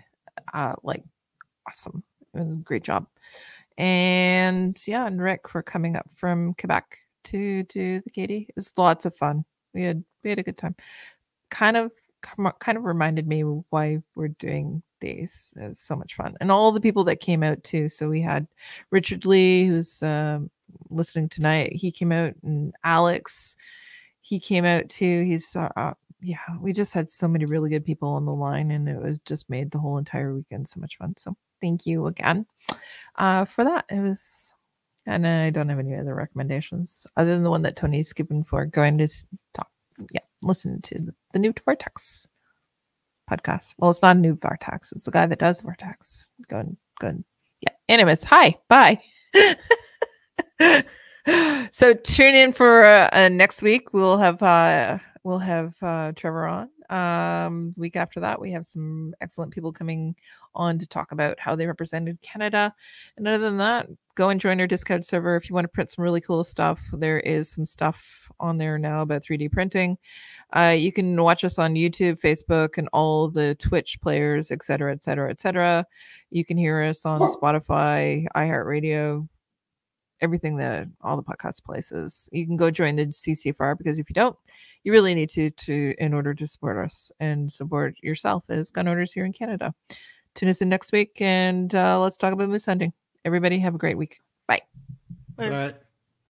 like awesome. It was a great job. And yeah, and Rick for coming up from Quebec to the Katie. It was lots of fun. We had a good time. Kind of reminded me why we're doing these. It was so much fun, and all the people that came out too. So we had Richard Lee, who's listening tonight. He came out, and Alex, he came out too. He's we just had so many really good people on the line, and it was just made the whole entire weekend so much fun. So thank you again for that. It was, and I don't have any other recommendations other than the one that Tony's given for going to talk. Yeah, listen to the new Vortex podcast. Well, it's not a new Vortex. It's the guy that does Vortex. Go. Yeah. Anyways, hi, bye. So tune in for next week. We'll have Trevor on. The week after that, we have some excellent people coming on to talk about how they represented Canada. And other than that, go and join our Discord server if you want to print some really cool stuff. There is some stuff on there now about 3D printing. You can watch us on YouTube, Facebook, and all the Twitch players, etc., etc., etc. You can hear us on Spotify, iHeartRadio, everything that all the podcast places. You can go join the CCFR, because if you don't, you really need to in order to support us and support yourself as gun owners here in Canada. Tune us in next week, and let's talk about moose hunting. Everybody have a great week. Bye. All right.